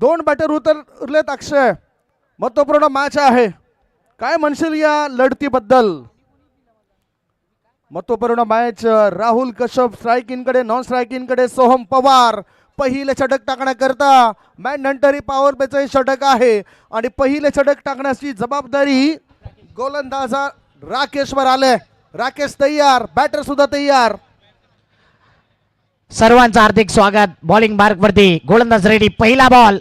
दोन बॅटर उरलेत अक्षय. महत्वपूर्ण मॅच आहे. काय म्हणशील या लढतीबद्दल? महत्वपूर्ण मॅच. राहुल कश्यप स्ट्रायकिंग कडे, नॉन स्ट्रायकिंग कडे सोहम पवार. पहिले षटक टाकण्याकरता मॅन्डेटरी पॉवर प्लेचे षटक आहे आणि पहिले षटक टाकण्याची जबाबदारी गोलंदाज राकेशवर आले. राकेश तयार, बॅटर सुद्धा तयार. सर्वांचं हार्दिक स्वागत. बॉलिंग मार्क वरती गोलंदाज रेडी. पहिला बॉल.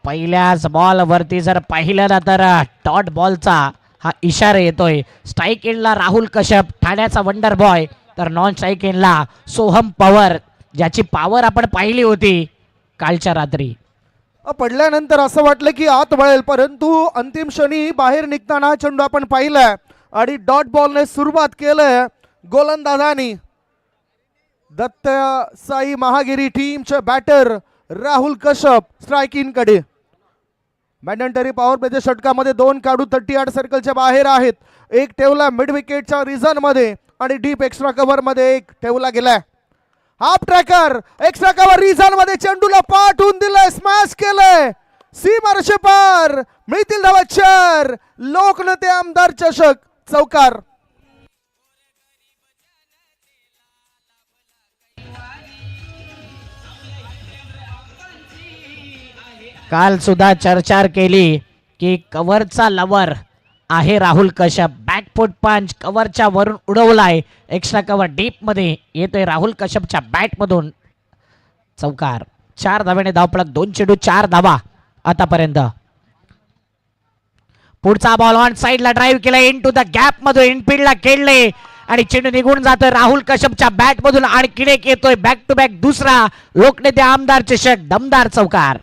पहिल्याच बॉल वरती जर पाहिलं ना तर डॉट बॉलचा हा इशारा येतोय. स्ट्राईक एंडला राहुल कश्यप ठाण्याचा वंडर बॉय, तर नॉन स्ट्राईक एंडला सोहम पवार, ज्याची पॉवर आपण पाहिली होती कालच्या रात्री. पडल्यानंतर असं वाटलं की आत वळेल, परंतु अंतिम क्षणी बाहेर निघताना चेंडू आपण पाहिलाय आणि डॉट बॉलने सुरुवात केलंय गोलंदाजांनी. दत्त साई महागिरी टीमचे बॅटर राहुल कश्यप स्ट्रायकिंग कडे. मॅन्डेटरी पॉवर प्लेच्या षटकामध्ये 2 काढू 38 सर्कलच्या बाहेर आहेत. एक ठेवला मिड विकेटच्या रिझन मध्ये आणि डीप एक्स्ट्रा कव्हर मध्ये एक ठेवला गेलाय. Half tracker extra cover reason मध्ये चेंडूला पाठवून दिलंय, स्मॅश केलंय. सीमारेषे पार. मिळतील धावा 4. लोकनेते आमदार चषक चौकार. काल सुद्धा चर्चा केली की कव्हरचा लवर आहे राहुल कश्यप. बॅकफुट पंच कव्हरच्या वरून उडवलाय. एक्स्ट्रा कव्हर डीप मध्ये येतोय राहुल कश्यपच्या बॅट मधून. चौकार. 4 धाव्याने धावपळक. 2 चेंडू 4 धावा आतापर्यंत. पुढचा बॉल ऑन साइडला ड्राईव्ह केला. इन टू द गॅप मधून इनफिल्डला खेळले आणि चेंडू निघून जातोय राहुल कश्यपच्या बॅट मधून. आणखी एक येतोय बॅक टू बॅक दुसरा. लोकनेते आमदार चषक दमदार चौकार.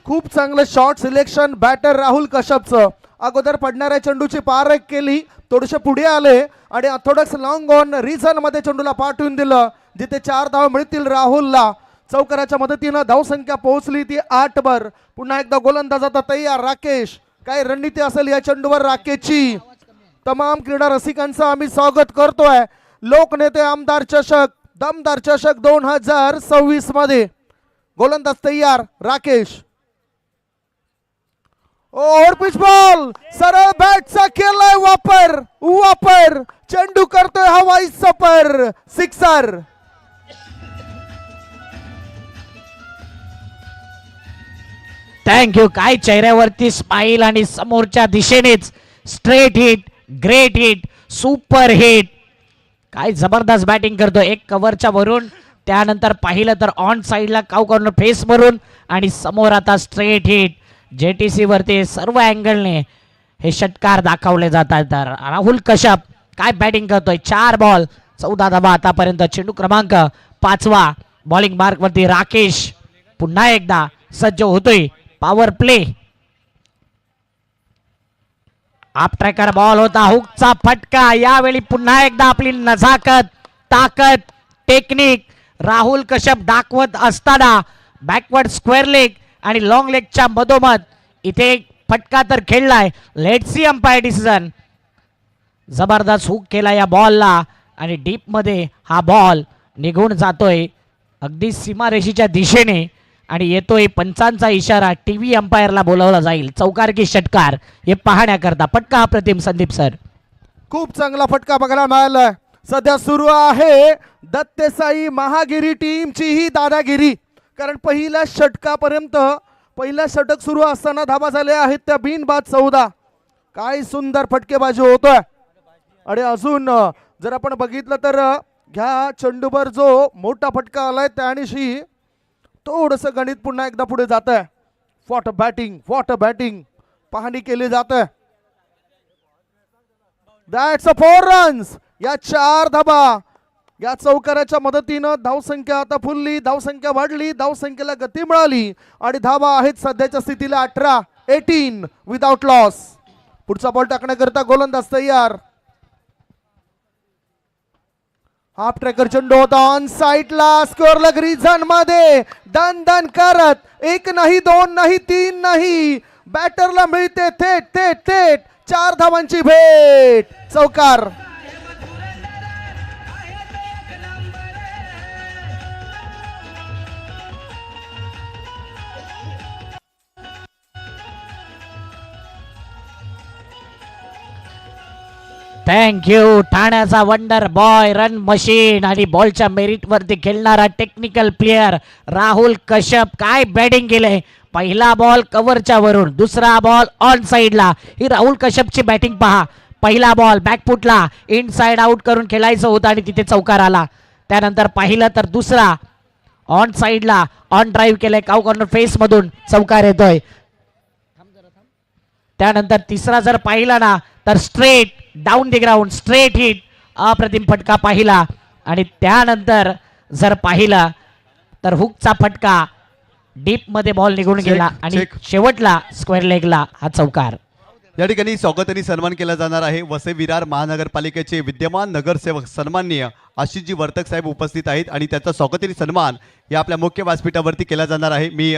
खूप चांगलं शॉट सिलेक्शन बॅटर राहुल कश्यपचं. अगोदर पडणाऱ्या चेंडूची पारख केली, थोडेसे पुढे आले आणि थोडंसं लॉंग ऑन रिझन मध्ये चेंडूला पाठवून दिलं, जिथे 4 धाव मिळतील राहुलला. चौकाराच्या मदतीनं धावसंख्या पोहोचली ती 8 वर. पुन्हा एकदा गोलंदाज आता तयार. राकेश, काय रणनीती असेल या चेंडूवर राकेशची? तमाम क्रीडा रसिकांचं आम्ही स्वागत करतोय लोकनेते आमदार चषक दमदार चषक 2026 मध्ये. गोलंदाज तयार. Rakesh over pitch ball. सरळ बॅटचा केलाय वापर. चेंडू करतोय हवाई सफर. सिक्सर. थँक्यू. काय चेहऱ्यावरती स्माइल आणि समोरच्या दिशेनेच straight hit, great hit, super hit. काय जबरदस्त बॅटिंग करतो. एक कव्हरच्या वरून, त्यानंतर पाहिलं तर ऑन साइडला काव कॉर्नर फेस वरून आणि समोर आता स्ट्रेट हिट. जेटीसी वरती सर्व अँगलने हे षटकार दाखवले जातात. तर राहुल कश्यप काय बॅटिंग करतोय. 4 बॉल 14 धावा आतापर्यंत. चेंडू क्रमांक 5वा. बॉलिंग मार्क वरती राकेश पुन्हा एकदा सज्ज होतोय. Power play. आप ट्रॅकर बॉल होता. हुकचा फटका. यावेळी पुन्हा एकदा आपली नजाकत, ताकद, टेक्निक राहुल कश्यप दाखवत असताना बॅकवर्ड स्क्वेअर लेग आणि लॉंग लेगच्या मधोमध इथे फटका तर खेळलाय. Let see umpire decision. जबरदस्त हुक केला या बॉलला आणि डीप मध्ये हा बॉल निघून जातोय अगदी सीमारेषेच्या दिशेने आणि येतोय पंचांचा इशारा. टीव्ही अंपायरला बोलावला जाईल. चौकार की षटकार हे पाहण्याकरता. फटका अप्रतिम संदीप सर. खूप चांगला फटका बघायला मिळाला. सध्या सुरू आहे दत्तसाई महागिरी टीमची ही दादागिरी. कारण पहिल्या षटक सुरू असताना धाबा झाले आहेत त्या बिनबाद 14. काय सुंदर फटकेबाजी होतोय. आणि अजून जर आपण बघितलं तर ह्या चेंडूवर जो मोठा फटका आलाय त्यानिशी थोडस गणित पुन्हा एकदा पुढे जात आहे. व्हॉट अ बॅटिंग पाहणी केली जात आहे. That's a 4 runs. या 4 धाबा या चौकाराच्या मदतीनं धावसंख्या आता फुलली, धावसंख्या वाढली, धावसंख्येला गती मिळाली आणि धावा आहेत सध्याच्या स्थितीला 18 विदाउट लॉस. पुढचा बॉल टाकण्याकरता गोलंदाज तयार. हाफ ट्रॅकर चेंडू होता ऑन साइडला स्कोअर लग रिझन मध्ये दन दन करत एक नाही दोन नाही तीन नाही बॅटरला मिळते थेट थेट थेट 4 धावांची भेट चौकार. थँक्यू. ठाण्याचा वंडर बॉय, रन मशीन आणि बॉलच्या मेरिट वरती खेळणारा टेक्निकल प्लेयर राहुल कश्यप. काय बॅटिंग केलंय. पहिला बॉल कव्हरच्या वरून, दुसरा बॉल ऑन साइडला. ही राहुल कश्यपची बॅटिंग पहा. पहिला बॉल बॅकफुटला इन साइड आउट करून खेळायचं होतं आणि तिथे चौकार आला. त्यानंतर पाहिलं तर दुसरा ऑन साइडला ऑन ड्राईव्ह केलंय, काऊ कॉर्नर फेस मधून चौकार येतोय. त्यानंतर तिसरा जर पाहिला ना तर straight down the ground, straight hit, अप्रतिम फटका पाहिला. आणि त्यानंतर जर पाहिला तर हुकचा फटका, डीप मध्ये बॉल निघून गेला आणि शेवटला स्क्वेअर लेगला हा चौकार. या ठिकाणी स्वागत आणि सन्मान केला जाणार आहे. वसई विरार महानगरपालिकेचे विद्यमान नगरसेवक सन्माननीय आशिषजी वर्तक साहेब उपस्थित आहेत आणि त्याचा स्वागत आणि सन्मान या आपल्या मुख्य व्यासपीठावरती केला जाणार आहे. मी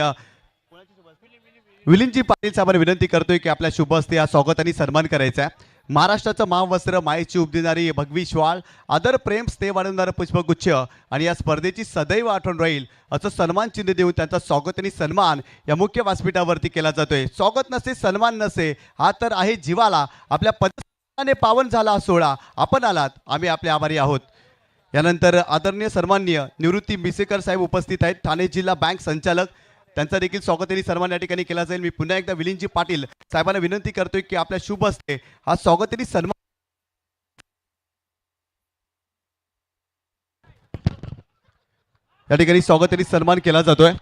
विलिनजी पाटील साहेबांना विनंती करतोय की आपल्या शुभ हस्ते हा स्वागत आणि सन्मान करायचा आहे. महाराष्ट्राचं महावस्त्र, मायेची उपदेणारी भगवी श्वाळ, आदर प्रेम स्नेह वाढवणारं पुष्पगुच्छ आणि या स्पर्धेची सदैव आठवण राहील असं सन्मान चिन्ह देऊन त्यांचा स्वागत आणि सन्मान या मुख्य व्यासपीठावरती केला जातोय. स्वागत नसे, सन्मान नसे, हा तर आहे जीवाला. आपल्या पदाने पावन झाला हा सोहळा. आपण आलात, आम्ही आपले आभारी आहोत. यानंतर आदरणीय सन्माननीय निवृत्ती मिसेकर साहेब उपस्थित आहेत, ठाणे जिल्हा बँक संचालक. त्यांचा देखील स्वागत आणि सन्मान या ठिकाणी केला जाईल. मी पुन्हा एकदा विलिनजी पाटील साहेबांना विनंती करतोय की आपल्या शुभ हस्ते हा स्वागत आणि सन्मान या ठिकाणी स्वागत आणि सन्मान केला जातोय.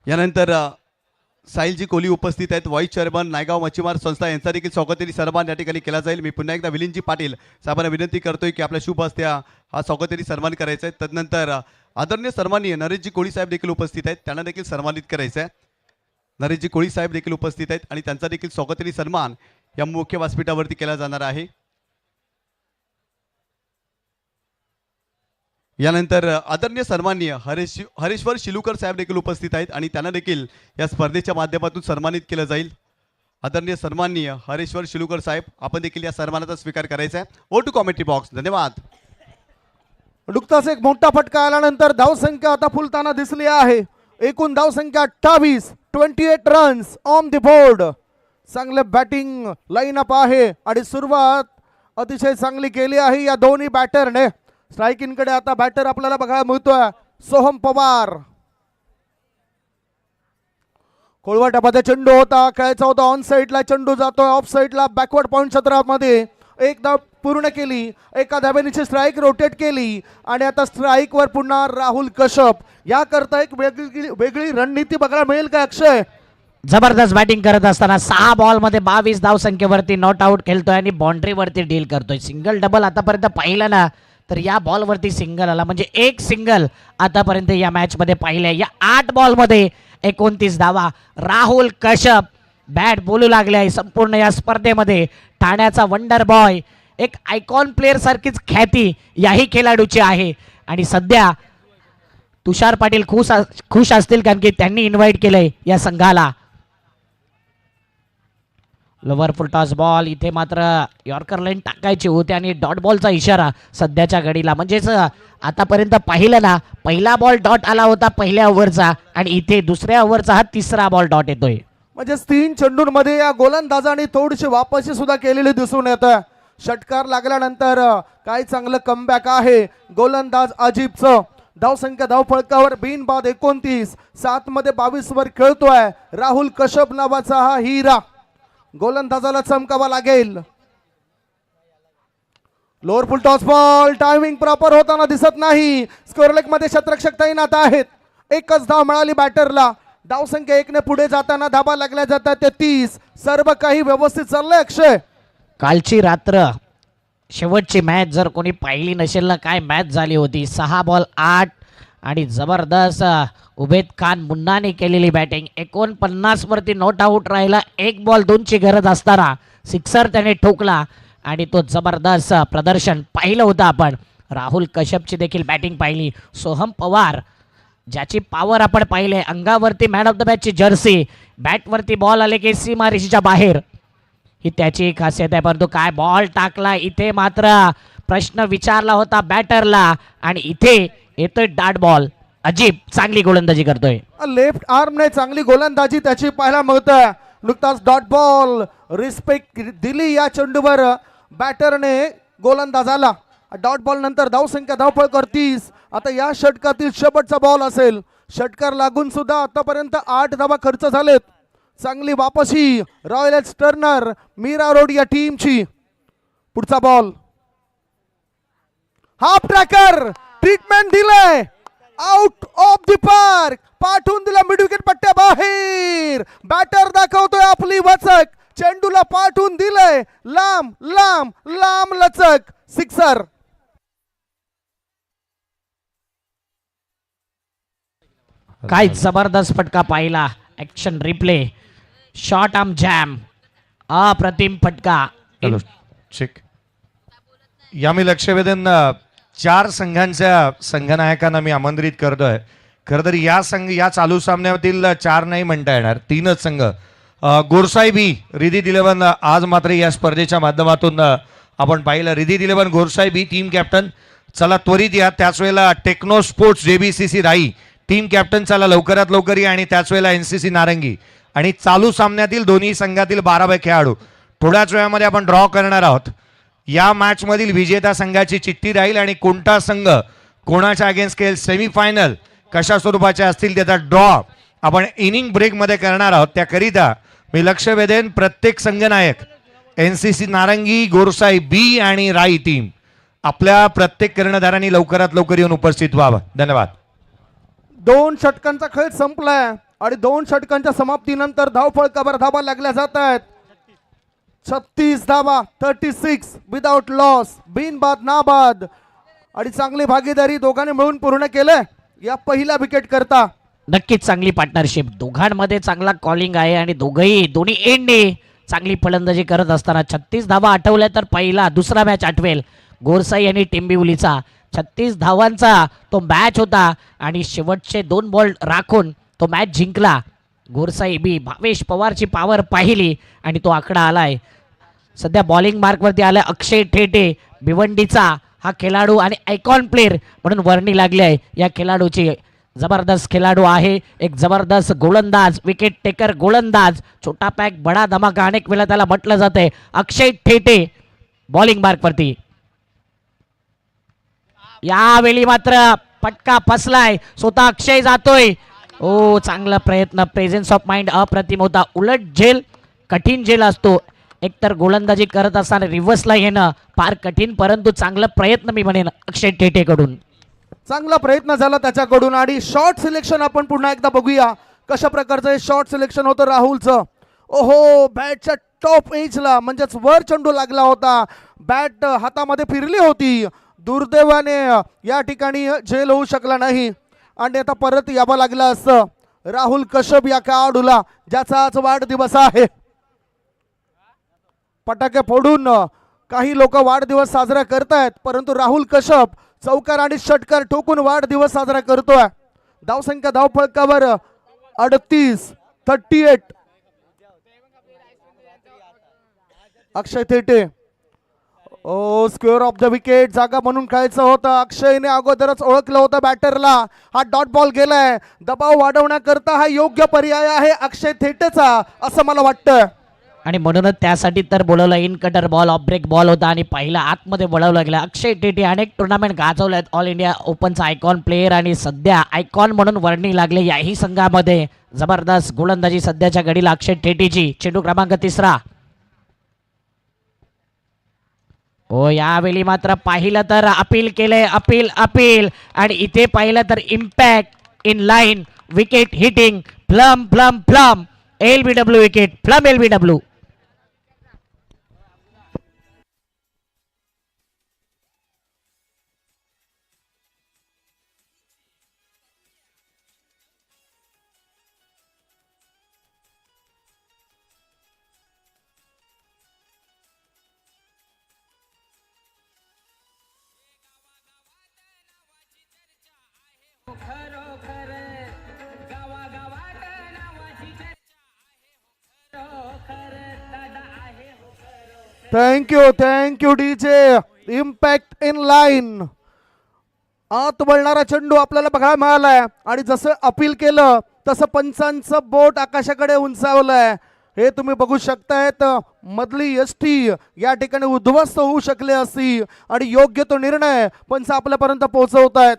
यानंतर साहिलजी कोहली उपस्थित आहेत, व्हाईस चेअरमन नायगाव मच्छीमार संस्था. यांचा देखील स्वागत आणि सन्मान या ठिकाणी केला जाईल. मी पुन्हा एकदा विलिनजी पाटील साहेबांना विनंती करतोय की आपल्या शुभ हस्ते हा स्वागत आणि सन्मान करायचा आहे. तदनंतर आदरणीय सन्माननीय नरेशजी कोळी साहेब देखील उपस्थित आहेत, त्यांना देखील सन्मानित करायचं आहे. नरेशजी कोळी साहेब देखील उपस्थित आहेत आणि त्यांचा देखील स्वागत आणि सन्मान या मुख्य व्यासपीठावरती केला जाणार आहे. यानंतर आदरणीय सन्माननीय हरेश्वर शिलूकर साहेब देखील उपस्थित आहेत आणि त्यांना देखील या स्पर्धेच्या माध्यमातून सन्मानित केलं जाईल. आदरणीय सन्माननीय हरेश्वर शिलूकर साहेब, आपण देखील या सन्मानाचा स्वीकार करायचा आहे. Over to commentary box. धन्यवाद. नुकताच एक मोठा फटका आल्यानंतर धावसंख्या आता फुलताना दिसली आहे. एकूण धावसंख्या 28 रन्स ऑन द बोर्ड. चांगले बॅटिंग लाईनअप आहे आणि सुरुवात अतिशय चांगली केली आहे या दोन्ही बॅटरने. स्ट्रायकिंगकडे आता बॅटर आपल्याला बघायला मिळतोय सोहम पवार. कोळवाट्यामध्ये चेंडू होता, खेळायचा होता ऑन साइडला, चेंडू जातोय ऑफ साइडला, बॅकवर्ड पॉइंट क्षेत्रामध्ये एक धाव पूर्ण केली, एका धावेची स्ट्राईक रोटेट केली आणि आता स्ट्राईक वर पुन्हा राहुल कश्यप. याकरता एक वेगळी रणनीती बघायला मिळेल का अक्षय? जबरदस्त बॅटिंग करत असताना 6 बॉल मध्ये 22 धाव संख्येवरती नॉट आउट खेळतोय आणि बाउंड्री वरती डील करतोय. सिंगल डबल आतापर्यंत पाहिलं ना तर या बॉल वरती सिंगल आला, म्हणजे एक सिंगल आतापर्यंत या मॅच मध्ये पाहिले. या 8 बॉल मध्ये 29 धावा. राहुल कश्यप बॅट बोलू लागले आहे संपूर्ण या स्पर्धेमध्ये. ठाण्याचा वंडर बॉय, एक आयकॉन प्लेअर सारखीच ख्याती याही खेळाडूची आहे आणि सध्या तुषार पाटील खुश असतील कारण की त्यांनी इन्व्हाइट केलंय या संघाला. लोवर फुल टॉस बॉल, इथे मात्र यॉर्कर लाईन टाकायची होती आणि डॉट बॉलचा इशारा सध्याच्या घडीला. म्हणजेच आतापर्यंत पाहिलं ना, पहिला बॉल डॉट आला होता पहिल्या ओव्हरचा आणि इथे दुसऱ्या ओव्हरचा हा तिसरा बॉल डॉट येतोय. म्हणजे 3 चेंडूंमध्ये या गोलंदाजाने थोडीशी वापसी सुद्धा केलेली दिसून येतं. षटकार लागल्यानंतर काय चांगलं कमबॅक आहे गोलंदाज अजिबचं. धावसंख्या धावफळकावर बिनबाद 29, 7 मध्ये 22 वर खेळतोय राहुल कश्यप नावाचा हा हिरा. गोलंदाजाला चमकावा लागेल. लोअर फुल टॉस बॉल, टायमिंग प्रॉपर होताना दिसत नाही. स्कोअर लेग मध्ये शतरक्षक तैनात आहेत. एकच धाव मिळाली बॅटरला. धावसंख्या 1 ने पुढे जाताना धाबा लागल्या जातात ते 30. सर्व काही व्यवस्थित चाललंय अक्षय. कालची रात्र शेवटची मॅच जर कोणी पाहिली नसेल ना, काय मॅच झाली होती. 6 बॉल 8 आणि जबरदस्त उबेद खान मुन्नाने केलेली बॅटिंग. 49 वरती नॉट आऊट राहिला. 1 बॉल 2 ची गरज असताना सिक्सर त्याने ठोकला आणि तो जबरदस्त प्रदर्शन पाहिलं होतं आपण. राहुल कश्यपची देखील बॅटिंग पाहिली. सोहम पवार ज्याची पॉवर आपण पाहिले, अंगावरती मॅन ऑफ द मॅचची जर्सी, बॅटवरती बॉल आले की सीमारेषेच्या बाहेर, ही त्याची खासियत आहे. परंतु काय बॉल टाकला इथे, मात्र प्रश्न विचारला होता बॅटरला आणि इथे येतोय डाट बॉल. अजीब चांगली गोलंदाजी करतोय. लेफ्ट आर्मने चांगली गोलंदाजी त्याची पाहायला मिळतं. नुकताच डॉट बॉल रिस्पेक्ट दिली या चेंडूवर बॅटरने गोलंदाजाला. डॉट बॉल नंतर धावसंख्या धावपळ करतीस. आता या षटकातील शेवटचा बॉल असेल. षटकार लागून सुद्धा आतापर्यंत 8 धावा खर्च झालेत. चांगली वापसी रॉयल टर्नर मीरा रोड या टीमची. पुढचा बॉल हाफ ट्रॅकर ट्रीटमेंट दिलंय. आउट ऑफ द पार्क, पाठवून दिला मिड विकेट पट्ट्या बाहेर. बॅटर दाखवतोय आपली वचक, चेंडूला पाठवून दिलंय लांब लांब लांब लचक. सिक्सर. काय जबरदस्त फटका पाहिला. Action replay, short arm jam, अप्रतिम फटका. चलो चेक. यामी लक्ष वेधून 4 संघांच्या संघनायकांना मी आमंत्रित करतोय. खरं तर या चालू सामन्यातील 4 नाही म्हणता येणार, 3च संघ. गोरसाई बी रिदीत 11 आज मात्र या स्पर्धेच्या माध्यमातून आपण पाहिलं. रिदीत 11 गोरसाई बी टीम कॅप्टन. चला त्वरित या. त्याच वेळेला टेक्नो स्पोर्ट्स JBCC राई टीम कॅप्टन. चला लवकरात लवकर या. आणि त्याच वेळेला NCC नारंगी. आणि चालू सामन्यातील दोन्ही संघातील 12 खेळाडू थोड्याच वेळामध्ये आपण ड्रॉ करणार आहोत. या मॅच मधील विजेता संघाची चिठ्ठी राहील आणि कोणता संघ कोणाच्या अगेन्स्ट खेळ, सेमीफायनल कशा स्वरूपाचे असतील त्याचा ड्रॉ आपण इनिंग ब्रेक मध्ये करणार आहोत. त्याकरिता मी लक्ष वेधेन प्रत्येक संघनायक NCC नारंगी, गोरसाई बी आणि राई टीम आपल्या प्रत्येक कर्णधारांनी लवकरात लवकर येऊन उपस्थित व्हावं. धन्यवाद. 2 षटकांचा खेळ संपलाय आणि 2 षटकांच्या समाप्तीनंतर धावफलकावर धावा लागल्या जात आहेत. 36 धावा, 36 विदाउट लॉस, बिनबाद नाबाद. आणि चांगली भागीदारी दोघांनी मिळून पूर्ण केले या पहिल्या विकेट करता. नक्कीच चांगली पार्टनरशिप दोघांमध्ये, चांगला कॉलिंग आहे आणि दोन्ही एंडने चांगली फलंदाजी करत असताना 36 धावा आठवल्या तर पहिला दुसरा मॅच आठवेल गोरसाई आणि टिंबिवलीचा. 36 धावांचा तो मॅच होता आणि शेवटचे 2 बॉल राखून तो मॅच जिंकला गोरसाई बी. भावेश पवारची पॉवर पाहिली आणि तो आकडा आलाय. सध्या बॉलिंग मार्कवरती आलाय अक्षय ठेटे, भिवंडीचा हा खेळाडू आणि आयकॉन प्लेअर म्हणून वर्णी लागली आहे या खेळाडूची. जबरदस्त खेळाडू आहे, एक जबरदस्त गोलंदाज, विकेट टेकर गोलंदाज, छोटा पॅक बडा धमाका अनेक वेळा त्याला म्हटलं जातंय. अक्षय ठेटे बॉलिंग मार्कवरती. यावेळी मात्र फटका फसलाय, स्वतः अक्षय जातोय. ओ चांगला प्रयत्न, प्रेझेन्स ऑफ माइंड अप्रतिम होता. उलट झेल कठीण झेल असतो. एकतर गोलंदाजी करत असताना रिव्हर्सला येणं फार कठीण, परंतु चांगला प्रयत्न मी म्हणेन अक्षय ठेटेकडून. चांगला प्रयत्न झाला त्याच्याकडून. आणि शॉर्ट सिलेक्शन आपण पुन्हा एकदा बघूया कशा प्रकारचं हे शॉर्ट सिलेक्शन होतं राहुलचं. ओहो, बॅटच्या टॉप एजला म्हणजेच वर चेंडू लागला होता, बॅट हातामध्ये फिरली होती. दुर्दैवाने या ठिकाणी झेल होऊ शकला नाही आणि आता परत यावं लागलं असतं राहुल कश्यप या खेळाडूला, ज्याचा आज वाढदिवस आहे. फटाके फोडून काही लोक वाढदिवस साजरा करतायत, परंतु राहुल कश्यप चौकार आणि षटकार ठोकून वाढदिवस साजरा करतोय. धावसंख्या धावफलकावर 38. Akshay Thete square off the wicket जागा म्हणून खेळायचं होतं. अक्षयने अगोदरच ओळखलं होतं बॅटरला. हा डॉट बॉल गेलाय. दबाव वाढवण्याकरता हा योग्य पर्याय आहे अक्षय थेटेचा असं मला वाटतं. आणि म्हणूनच त्यासाठी तर बोलवलं. In cutter ball, off break ball होता आणि पहिला आतमध्ये बोलावलं गेला. अक्षय टेटे अनेक टुर्नामेंट गाजवले आहेत, ऑल इंडिया ओपनचा आयकॉन प्लेअर आणि सध्या आयकॉन म्हणून वर्णी लागले याही संघामध्ये. जबरदस्त गोलंदाजी सध्याच्या घडीला अक्षय टेटेची. चेंडू क्रमांक 3. हो, यावेळी मात्र पाहिलं तर अपील केले, अपील आणि इथे पाहिलं तर impact in line, wicket hitting, plumb LBW wicket, plumb LBW. Thank you DJ. Impact in line. आत वळणारा चेंडू आपल्याला बघायला मिळालाय आणि जसं अपील केलं तसं पंचांचं बोट आकाशाकडे उंचावलंय. हे तुम्ही बघू शकतायत. मधली एसटी या ठिकाणी उद्ध्वस्त होऊ शकली असती आणि योग्य तो निर्णय पंच आपल्यापर्यंत पोहोचवत आहेत.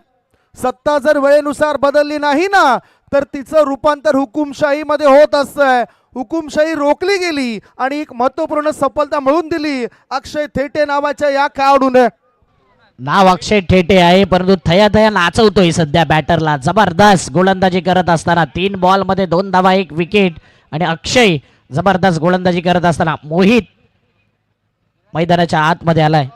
सत्ता जर वेळेनुसार बदलली नाही ना तर तिचं रूपांतर हुकुमशाहीमध्ये होत असतंय. हुकुमशाही रोखली गेली आणि एक महत्वपूर्ण सफलता मिळवून दिली अक्षय थेटे नावाच्या या खेळाडूने. नाव अक्षय ठेटे आहे, परंतु थया थया नाचवतोय सध्या बॅटरला. जबरदस्त गोलंदाजी करत असताना 3 बॉल मध्ये 2 धावा 1 विकेट. आणि अक्षय जबरदस्त गोलंदाजी करत असताना मोहित मैदानाच्या आतमध्ये आलाय.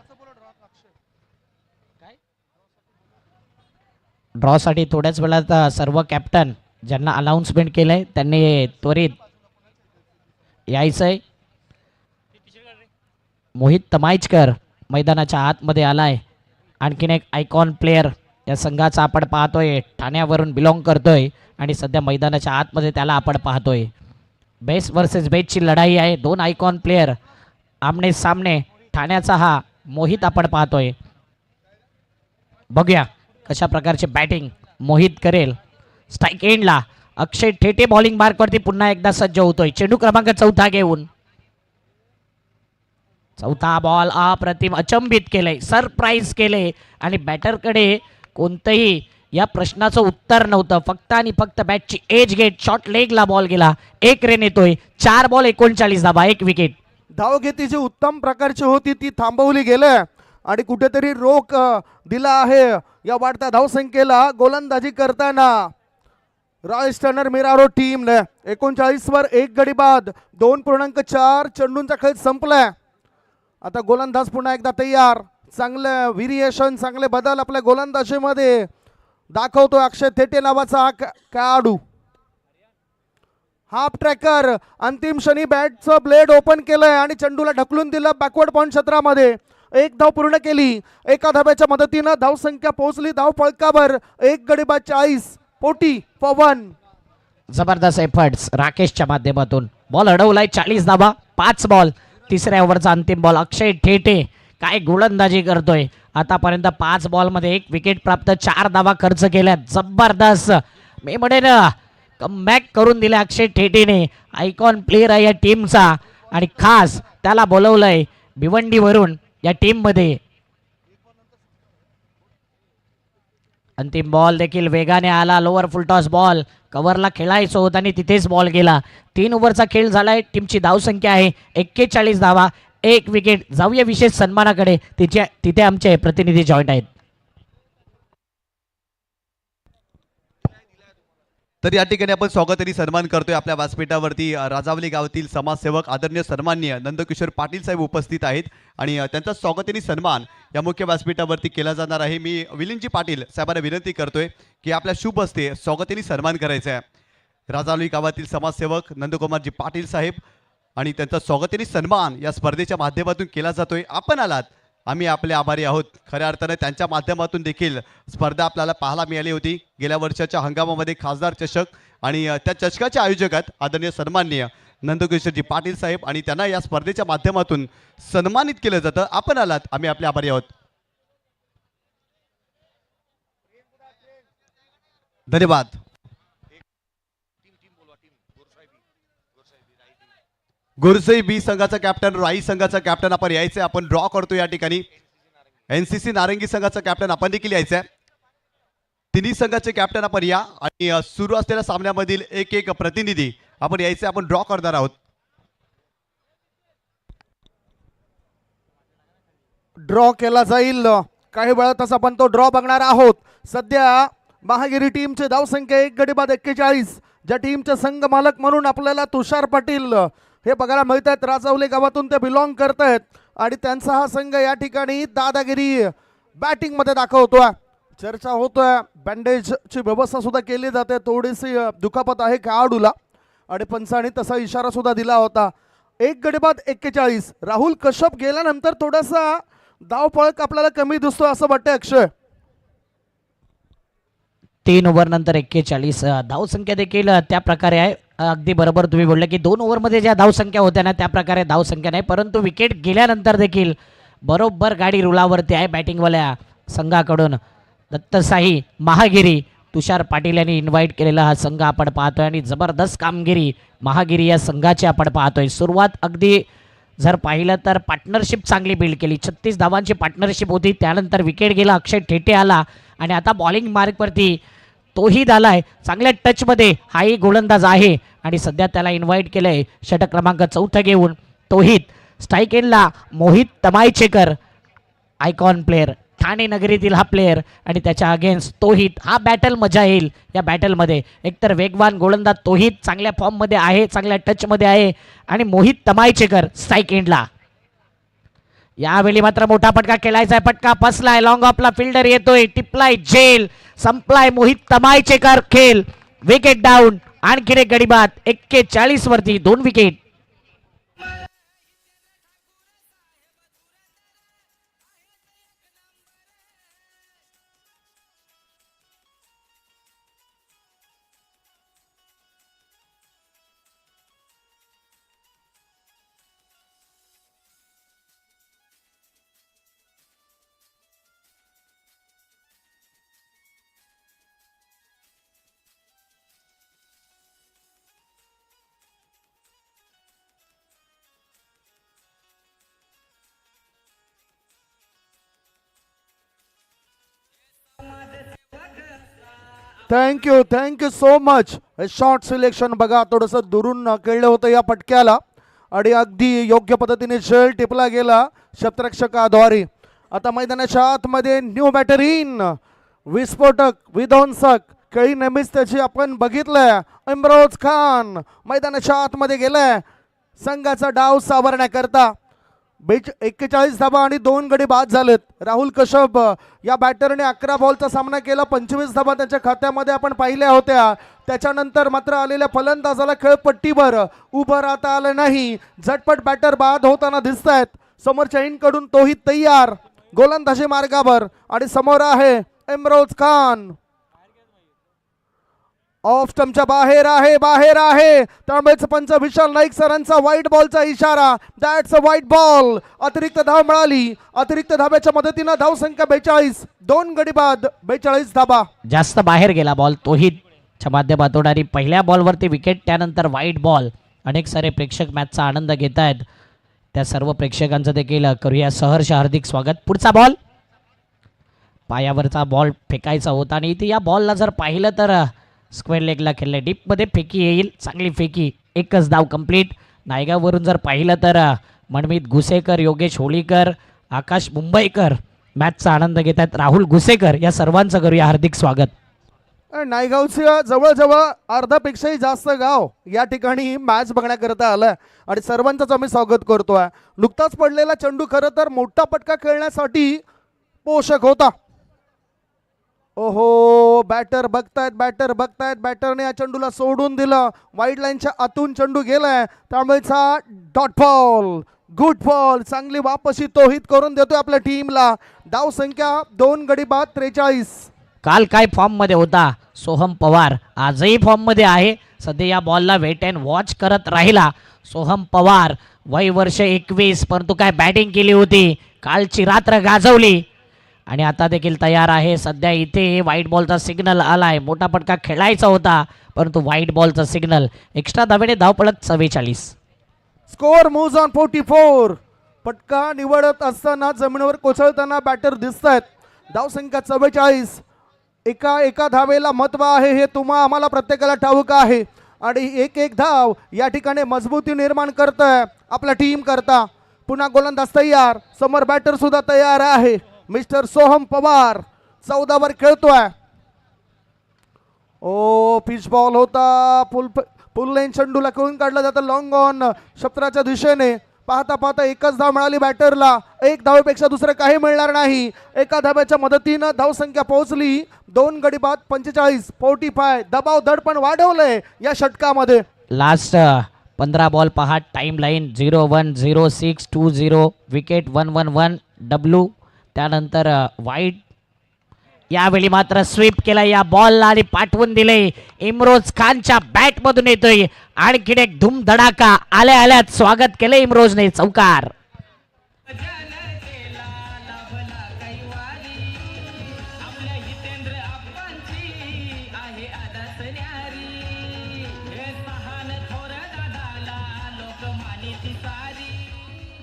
ड्रॉ साठी थोड्याच वेळात सर्व कॅप्टन ज्यांना अनाउन्समेंट केलंय त्यांनी त्वरित यायचंय. मोहित तमाईचकर मैदानाच्या आतमध्ये आलाय. आणखीन एक आयकॉन प्लेयर या संघाचा आपण पाहतोय, ठाण्यावरून बिलॉंग करतोय आणि सध्या मैदानाच्या आतमध्ये त्याला आपण पाहतोय. बेस्ट वर्सेस बेस्टची लढाई आहे. 2 आयकॉन प्लेयर आमने सामने. ठाण्याचा हा मोहित आपण पाहतोय. बघूया कशा प्रकारचे बॅटिंग मोहित करेल. स्ट्राईक एंडला अक्षय ठेटे बॉलिंग मार्कवरती पुन्हा एकदा सज्ज होतोय. चेंडू क्रमांक 4 घेऊन. 4था बॉल अप्रतिम, अचंबित केलंय, सरप्राईज केले आणि बॅटरकडे कोणतंही या प्रश्नाचं उत्तर नव्हतं. फक्त आणि फक्त बॅटची एज गेट शॉर्ट लेगला बॉल गेला. 1 रन येतोय. 4 बॉल 39 धावा 1 विकेट. धावघेती जी उत्तम प्रकारची होती ती थांबवली गेली आणि कुठेतरी रोख दिला आहे या वाढत्या धावसंख्येला. गोलंदाजी करताना रॉयस टर्नर मिरारो टीमने 39 वर 1 गडी बाद. 2.4 चेंडूंचा खेळ संपलाय. आता गोलंदाज पुन्हा एकदा तयार. चांगले व्हेरिएशन, चांगले बदल आपल्या गोलंदाजीमध्ये दाखवतो अक्षय थेटे नावाचा हा खेळाडू. हाफ ट्रॅकर अंतिम क्षणी बॅटचं ब्लेड ओपन केलंय आणि चेंडूला ढकलून दिलं बॅकवर्ड पॉइंट क्षेत्रामध्ये. 1 धाव पूर्ण केली. एका धाब्याच्या मदतीनं धावसंख्या पोहोचली धाव फळकावर. 1 गडी बाद 40 पोटी पवन. जबरदस्त एफर्ट्स राकेशच्या माध्यमातून. बॉल अडवलाय. 40 धावा 5 बॉल. 3ऱ्या ओव्हरचा अंतिम बॉल. अक्षय ठेटे काय गोलंदाजी करतोय. आतापर्यंत 5 बॉलमध्ये 1 विकेट प्राप्त. 4 धावा खर्च केल्या. जबरदस्त मी म्हणेन कमबॅक करून दिले अक्षय ठेटेने. आयकॉन प्लेयर आहे या टीमचा आणि खास त्याला बोलवलंय भिवंडीवरून या टीम मध्ये. अंतिम बॉल देखील वेगाने आला. लोअर फुलटॉस बॉल कव्हरला खेळायचं होतं आणि तिथेच बॉल गेला. 3 ओव्हरचा खेळ झालाय. टीमची धावसंख्या आहे 41 धावा 1 विकेट. जाऊया विशेष सन्मानाकडे. तिथे आमचे प्रतिनिधी जॉईंट आहेत. तर या ठिकाणी आपण स्वागत आणि सन्मान करतोय. आपल्या व्यासपीठावरती राजावली गावातील समाजसेवक आदरणीय सन्माननीय नंदकिशोर पाटील साहेब उपस्थित आहेत आणि त्यांचा स्वागत आणि सन्मान या मुख्य व्यासपीठावरती केला जाणार आहे. मी विलिनजी पाटील साहेबांना विनंती करतोय की आपल्या शुभ हस्ते स्वागत आणि सन्मान करायचा आहे. राजावली गावातील समाजसेवक नंदकुमारजी पाटील साहेब आणि त्यांचा स्वागत आणि सन्मान या स्पर्धेच्या माध्यमातून केला जातोय. आपण आलात, आम्ही आपले आभारी आहोत. खऱ्या अर्थाने त्यांच्या माध्यमातून देखील स्पर्धा आपल्याला पाहायला मिळाली होती. गेल्या वर्षाच्या हंगामामध्ये खासदार चषक आणि त्या चषकाच्या आयोजकात आदरणीय सन्माननीय नंदकिशोरजी पाटील साहेब आणि त्यांना या स्पर्धेच्या माध्यमातून सन्मानित केलं जातं. आपण आलात, आम्ही आपले आभारी आहोत. धन्यवाद. गुरसई बी संघाचा कॅप्टन, राई संघाचा कॅप्टन आपण यायचंय. आपण ड्रॉ करतो या ठिकाणी. एनसीसी नारंगी संघाचा कॅप्टन आपण देखील यायचंय. तिन्ही संघाचे कॅप्टन आपण या आणि सुरू असलेल्या सामन्यामधील एक प्रतिनिधी आपण यायचे. आपण ड्रॉ करणार आहोत. ड्रॉ केला जाईल. काही वेळातच आपण तो ड्रॉ बघणार आहोत. सध्या महागिरी टीमची धावसंख्या 1 गडी बाद 41. ज्या टीमचे संघ मालक म्हणून आपल्याला तुषार पाटील हे बघायला मिळत आहेत. राजावले गावातून ते बिलॉंग करत आहेत आणि त्यांचा हा संघ या ठिकाणी दादागिरी बॅटिंग मध्ये दाखवतोय. चर्चा होतोय बँडेजची व्यवस्था सुद्धा केली जाते. थोडीशी दुखापत आहे खेळाडूला आणि पंचाने तसा इशारा सुद्धा दिला होता. 1 गडी बाद 41. राहुल कश्यप गेल्यानंतर थोडासा धावपळक आपल्याला कमी दिसतो असं वाटतंय अक्षय. 3 ओव्हर नंतर 41 धावसंख्या देखील त्या प्रकारे आहे. अगदी बरोबर तुम्ही बोलले की 2 ओव्हरमध्ये ज्या धावसंख्या होत्या ना त्या प्रकारे धावसंख्या नाही, परंतु विकेट गेल्यानंतर देखील बरोबर गाडी रुळावरती आहे बॅटिंगवाल्या संघाकडून. दत्तसाई महागिरी तुषार पाटील यांनी इन्व्हाइट केलेला हा संघ आपण पाहतोय आणि जबरदस्त कामगिरी महागिरी या संघाची आपण पाहतोय. सुरुवात अगदी जर पाहिलं तर पार्टनरशिप चांगली बिल्ड केली, 36 धावांची पार्टनरशिप होती. त्यानंतर विकेट गेला, अक्षय ठेटे आला आणि आता बॉलिंग मार्कवरती तोहीद आलाय. चांगल्या टचमध्ये हाही गोलंदाज आहे आणि सध्या त्याला इन्व्हाइट केलंय षटक क्रमांक 4 घेऊन. तोहीद स्ट्राईक एंडला मोहित तमायचेकर आयकॉन प्लेअर ठाणे नगरीतील हा प्लेअर आणि त्याच्या अगेन्स्ट तोहीद. हा बॅटल मजा येईल या बॅटलमध्ये. एकतर वेगवान गोलंदाज तोहीद चांगल्या फॉर्ममध्ये आहे, चांगल्या टचमध्ये आहे आणि मोहित तमायचेकर स्ट्राईक एंडला. यावेळी मात्र मोठा फटका खेळायचा आहे, फटका फसलाय, लॉंग ऑफला फिल्डर येतोय, टिपलाय जेल, संपलाय मोहित तमायचेकर खेळ. विकेट डाऊन, आणखीन एक गडी बाद. 41 वरती 2 wicket. Thank you so much. Short selection बघा, थोडंसं दुरून खेळलं होतं या पटक्याला आणि अगदी योग्य पद्धतीने झेल टिपला गेला क्षेत्ररक्षकाद्वारे. आता मैदानाच्या आतमध्ये न्यू बॅटर इन, विस्फोटक विध्वंसक खेळी नेहमीच त्याची आपण बघितलंय. इम्रोज खान मैदानाच्या आतमध्ये गेलाय संघाचा डाव सावरण्याकरता. 41 धाबा आणि 2 गडी बाद झालेत. राहुल कश्यप या बॅटरने 11 बॉलचा सामना केला, 25 धाबा त्यांच्या खात्यामध्ये आपण पाहिल्या होत्या. त्याच्यानंतर मात्र आलेल्या फलंदाजाला खेळपट्टीवर उभं राहता आलं नाही. झटपट बॅटर बाद होताना दिसत आहेत. समोरच्या कडून तोही तयार गोलंदाजी मार्गावर आणि समोर आहे इम्रोज खान. ऑफ स्टंपच्या बाहेर आहे त्यामुळेच पंच विशाल नाईक सरांचा व्हाईट बॉलचा इशारा. That's a white ball. अतिरिक्त धाव मिळाली. अतिरिक्त धाब्याच्या मदतीनं धाव संख्या 42, 2 गडी बाद, 42 धाबा. जास्त बाहेर गेला बॉल तोहीदच्या माध्यमातून आणि पहिल्या बॉलवरती विकेट, त्यानंतर व्हाईट बॉल. अनेक सारे प्रेक्षक मॅचचा आनंद घेत आहेत. त्या सर्व प्रेक्षकांचं देखील करूया सहर्ष हार्दिक स्वागत. पुढचा बॉल पायावरचा बॉल फेकायचा होता आणि इथे या बॉलला जर पाहिलं तर स्क्वेअर लेगला खेळले, डीपमध्ये फेकी येईल, चांगली फेकी. एकच धाव कंप्लीट. नायगावरून जर पाहिलं तर मनमीत घुसेकर, योगेश होळीकर, आकाश मुंबईकर मॅचचा आनंद घेत आहेत. राहुल घुसेकर या सर्वांचं करूया हार्दिक स्वागत. नायगावच्या जवळजवळ अर्धापेक्षाही जास्त गाव या ठिकाणी मॅच बघण्याकरता आलाय आणि सर्वांचंच आम्ही स्वागत करतोय. नुकताच पडलेला चेंडू खरं तर मोठा पटका खेळण्यासाठी पोषक होता. ओहो, बॅटर बघतायत बॅटरने या चेंडूला सोडून दिलं. वाईड लाईनच्या आतून चेंडू गेलाय, त्यामुळेच हा डॉट बॉल, गुड बॉल. चांगली वापसी तोहीद करून देतोय आपल्या टीमला. धाव संख्या 2 गडी बाद, 43. काल काय फॉर्म मध्ये होता सोहम पवार, आजही फॉर्म मध्ये आहे. सध्या या बॉलला वेट अँड वॉच करत राहिला सोहम पवार. वय वर्ष 21, परंतु काय बॅटिंग केली होती, कालची रात्र गाजवली आणि आता देखील तयार आहे. सध्या इथे व्हाईट बॉलचा सिग्नल आलाय. मोठा पटका खेळायचा होता परंतु व्हाईट बॉलचा सिग्नल. एक्स्ट्रा धावेने धावपळक 44. Score moves on 44. पटका निवडत असताना जमिनीवर कोसळताना बॅटर दिसत आहेत. धाव संख्या 44. एका धावेला महत्व आहे हे आम्हाला प्रत्येकाला ठाऊक आहे आणि एक धाव या ठिकाणी मजबूती निर्माण करतोय आपल्या टीम करता. पुन्हा गोलंदाज तयार, समोर बॅटर सुद्धा तयार आहे. मिस्टर सोहम पवार 14 वर खेळतोय. ओ, पिच बॉल होता. फुल लेन चेंडूला खेळून काढला जातं लॉंग ऑन क्षेत्राच्या दिशेने. पाहता एकच धाव मिळाली बॅटरला. 1 धावेपेक्षा दुसरं काही मिळणार नाही. एका धाब्याच्या मदतीनं धाव संख्या पोहोचली 2 गडी बाद, 45, 45. दबाव दडपण वाढवलंय या षटकामध्ये. लास्ट 15 बॉल पहा. Time line 0-1, 0-6, 2-0. Wicket 1-1-1 W. त्यानंतर वाईट यावेळी मात्र स्वीप केला या बॉलला आणि पाठवून दिले. इम्रोज खानच्या बॅट मधून येतोय आणखीन एक धूमधडाका. आल्या आल्यात स्वागत केले इम्रोजने. चौकार.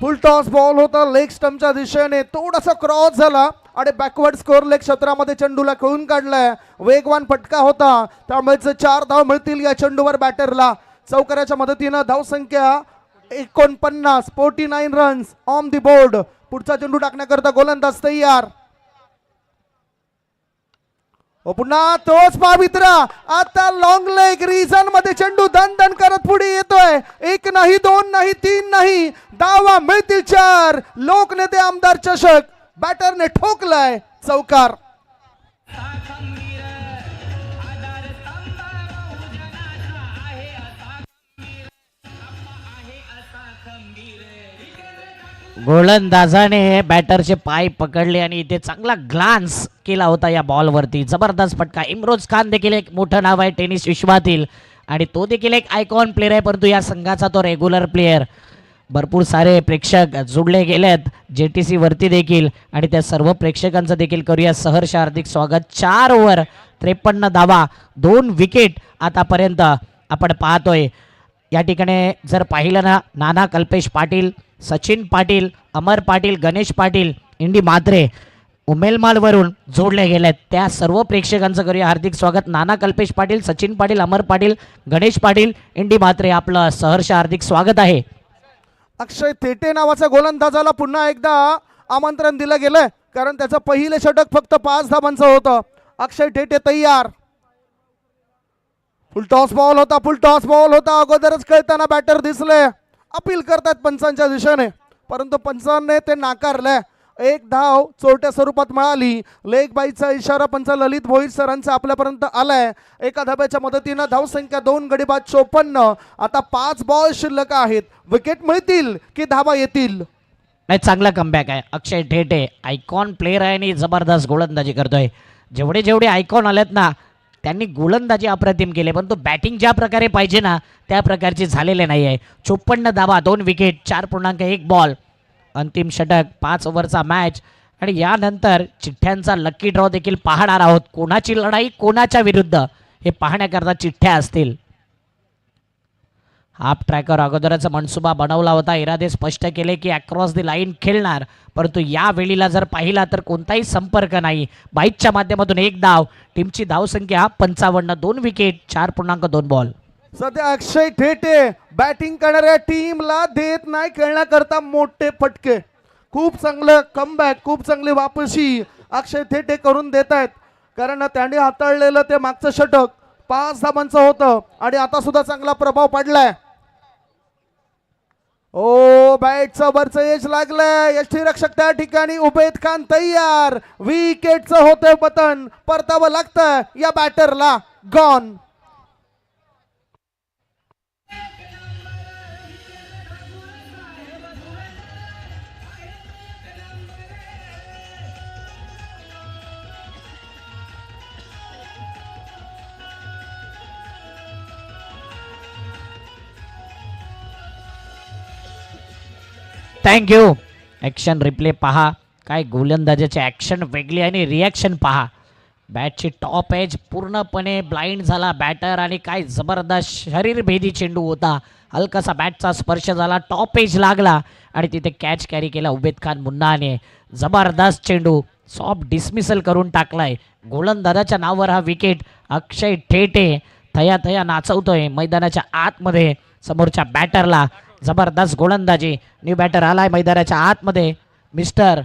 फुल टॉस बॉल होता लेग स्टंपच्या दिशेने. थोडासा क्रॉस झाला आणि बॅकवर्ड स्कोर लेग क्षेत्रामध्ये चेंडूला खेळून काढलाय. वेगवान फटका होता त्यामुळे 4 धाव मिळतील या चेंडूवर बॅटरला. चौकाराच्या मदतीनं धावसंख्या 49, 49 रन्स ऑन दी बोर्ड. पुढचा चेंडू टाकण्याकरता गोलंदाज तयार. पुन्हा तोच पावित्रा. आता लॉंग लेग रिझन मध्ये चेंडू धन धन करत पुढे येतोय. 1 नाही 2 नाही 3 नाही, धावा मिळतील 4. लोकनेते आमदार चषक बॅटरने ठोकलाय. चौकार. गोलंदाजाने बॅटरचे पाय पकडले आणि इथे चांगला ग्लान्स केला होता या बॉलवरती. जबरदस्त फटका. इम्रोज खान देखील एक मोठं नाव आहे टेनिस विश्वातील आणि तो देखील एक आयकॉन प्लेअर आहे, परंतु या संघाचा तो रेग्युलर प्लेअर. भरपूर सारे प्रेक्षक जोडले गेलेत JTC वरती देखील आणि त्या सर्व प्रेक्षकांचं देखील करूया सहर्ष हार्दिक स्वागत. 4 ओव्हर 53 धावा 2 विकेट आतापर्यंत आपण पाहतोय. या ठिकाणी जर पाहिलं ना, नाना कल्पेश पाटील, सचिन पाटील, अमर पाटील, गणेश पाटील, इंडी म्हात्रे उमेलमालवरून जोडले गेलेत. त्या सर्व प्रेक्षकांचं करूया हार्दिक स्वागत. नाना कल्पेश पाटील, सचिन पाटील, अमर पाटील, गणेश पाटील, इंडी म्हात्रे, आपलं सहर्ष हार्दिक स्वागत आहे. अक्षय थेटे नावाच्या गोलंदाजाला पुन्हा एकदा आमंत्रण दिलं गेलंय कारण त्याचं पहिले षटक फक्त 5 धावांचं होतं. अक्षय थेटे तयार. फुल टॉस बॉल होता, फुल टॉस बॉल होता. अगोदरच खेळताना बॅटर दिसले. अपील करतात पंचांच्या दिशेने, परंतु पंचांनी ते नाकारले. 1 धाव चोरट्या स्वरूपात मिळाली. लेग बाईचा इशारा पंच ललित भोईर सरांचा आपल्यापर्यंत आलाय. एका धाब्याच्या मदतीनं धावसंख्या 2 गडी बाद 54. आता 5 बॉल शिल्लक आहेत. विकेट मिळतील की धावा येतील? नाही, चांगला कमबॅक आहे. अक्षय ठेटे आयकॉन प्लेअर आहे आणि जबरदस्त गोलंदाजी करतोय. जेवढे जेवढे आयकॉन आलेत ना त्यांनी गोलंदाजी अप्रतिम केले, पण तो बॅटिंग ज्या प्रकारे पाहिजे ना त्या प्रकारची झालेले नाही आहे. 54 धावा 2 विकेट 4.1 बॉल. अंतिम षटक 5 ओव्हरचा मॅच आणि यानंतर चिठ्ठ्यांचा लकी ड्रॉ देखील पाहणार आहोत. कोणाची लढाई कोणाच्या विरुद्ध हे पाहण्याकरता चिठ्ठ्या असतील. हाफ ट्रॅकर अगोदरच मनसुबा बनवला होता. इरादे स्पष्ट केले की अक्रॉस द लाईन खेळणार, परंतु या वेळीला जर पाहिला तर कोणताही संपर्क नाही. बाईकच्या माध्यमातून 1 धाव. टीमची धावसंख्या 55, 2 विकेट 4.2 बॉल. सध्या अक्षय थेटे बॅटिंग करणाऱ्या टीमला देत नाही खेळण्याकरता मोठे फटके. खूप चांगलं कमबॅक, खूप चांगली वापसी अक्षय थेटे करून देत आहेत, कारण त्यांनी हाताळलेलं ते मागचं षटक 5 धावांचं होतं आणि आता सुद्धा चांगला प्रभाव पडलाय. ओ बॅटचं वरचं एज लागलंय. यष्टीरक्षक त्या ठिकाणी उबेद खान तयार. विकेटचं होतंय पतन. परतावं लागतं या बॅटरला. गॉन. थँक्यू. ॲक्शन रिप्ले पहा. काय गोलंदाजाची ॲक्शन वेगळी आणि रिॲक्शन पहा. बॅटची टॉप एज पूर्णपणे ब्लाइंड झाला बॅटर आणि काय जबरदस्त शरीरभेदी चेंडू होता. हलकासा बॅटचा स्पर्श झाला, टॉप एज लागला आणि तिथे कॅच कॅरी केला उबेद खान मुन्नाने. जबरदस्त चेंडू सॉफ्ट डिसमिसल करून टाकलाय. गोलंदाजाच्या नावावर हा विकेट. अक्षय ठेटे थया थया नाचवतोय मैदानाच्या आतमध्ये समोरच्या बॅटरला. जबरदस्त गोलंदाजी. न्यू बॅटर आलाय मैदानाच्या आतमध्ये, मिस्टर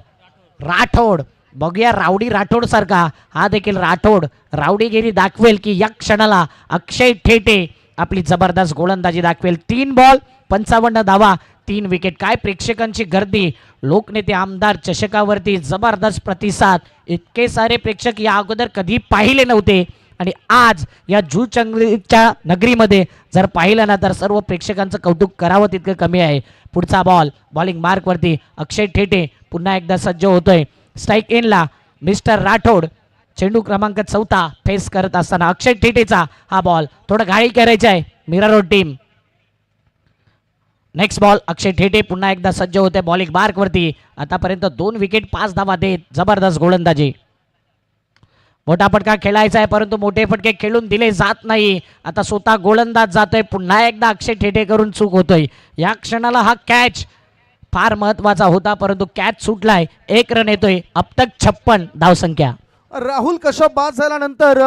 राठोड. बघूया रावडी राठोड सारखा हा देखील राठोड रावडीगिरी दाखवेल की या क्षणाला अक्षय ठेटे आपली जबरदस्त गोलंदाजी दाखवेल. 3 बॉल 55 धावा 3 विकेट. काय प्रेक्षकांची गर्दी. लोकनेते आमदार चषकावरती जबरदस्त प्रतिसाद. इतके सारे प्रेक्षक या अगोदर कधी पाहिले नव्हते आणि आज या जूचंगलीच्या नगरीमध्ये जर पाहिलं ना तर सर्व प्रेक्षकांचं कौतुक करावं तितकं कमी आहे. पुढचा बॉल बॉलिंग मार्कवरती अक्षय ठेटे पुन्हा एकदा सज्ज होतोय. स्ट्राईक एनला मिस्टर राठोड चेंडू क्रमांक 4 फेस करत असताना अक्षय ठेटेचा हा बॉल थोडं घाई करायचा आहे Mira Road team. Next ball Akshay Thete पुन्हा एकदा सज्ज होते बॉलिंग मार्क वरती. आतापर्यंत 2 विकेट 5 धावा देत जबरदस्त गोलंदाजी. मोठा फटका खेळायचा आहे परंतु मोठे फटके खेळून दिले जात नाही. आता स्वतः गोलंदाज जातोय पुन्हा एकदा अक्षय ठेटे करून चूक होतोय. या क्षणाला हा कॅच फार महत्वाचा होता परंतु कॅच सुटलाय. 1 रन येतोय. अब तक 56 धावसंख्या. राहुल कश्यप बाद झाल्यानंतर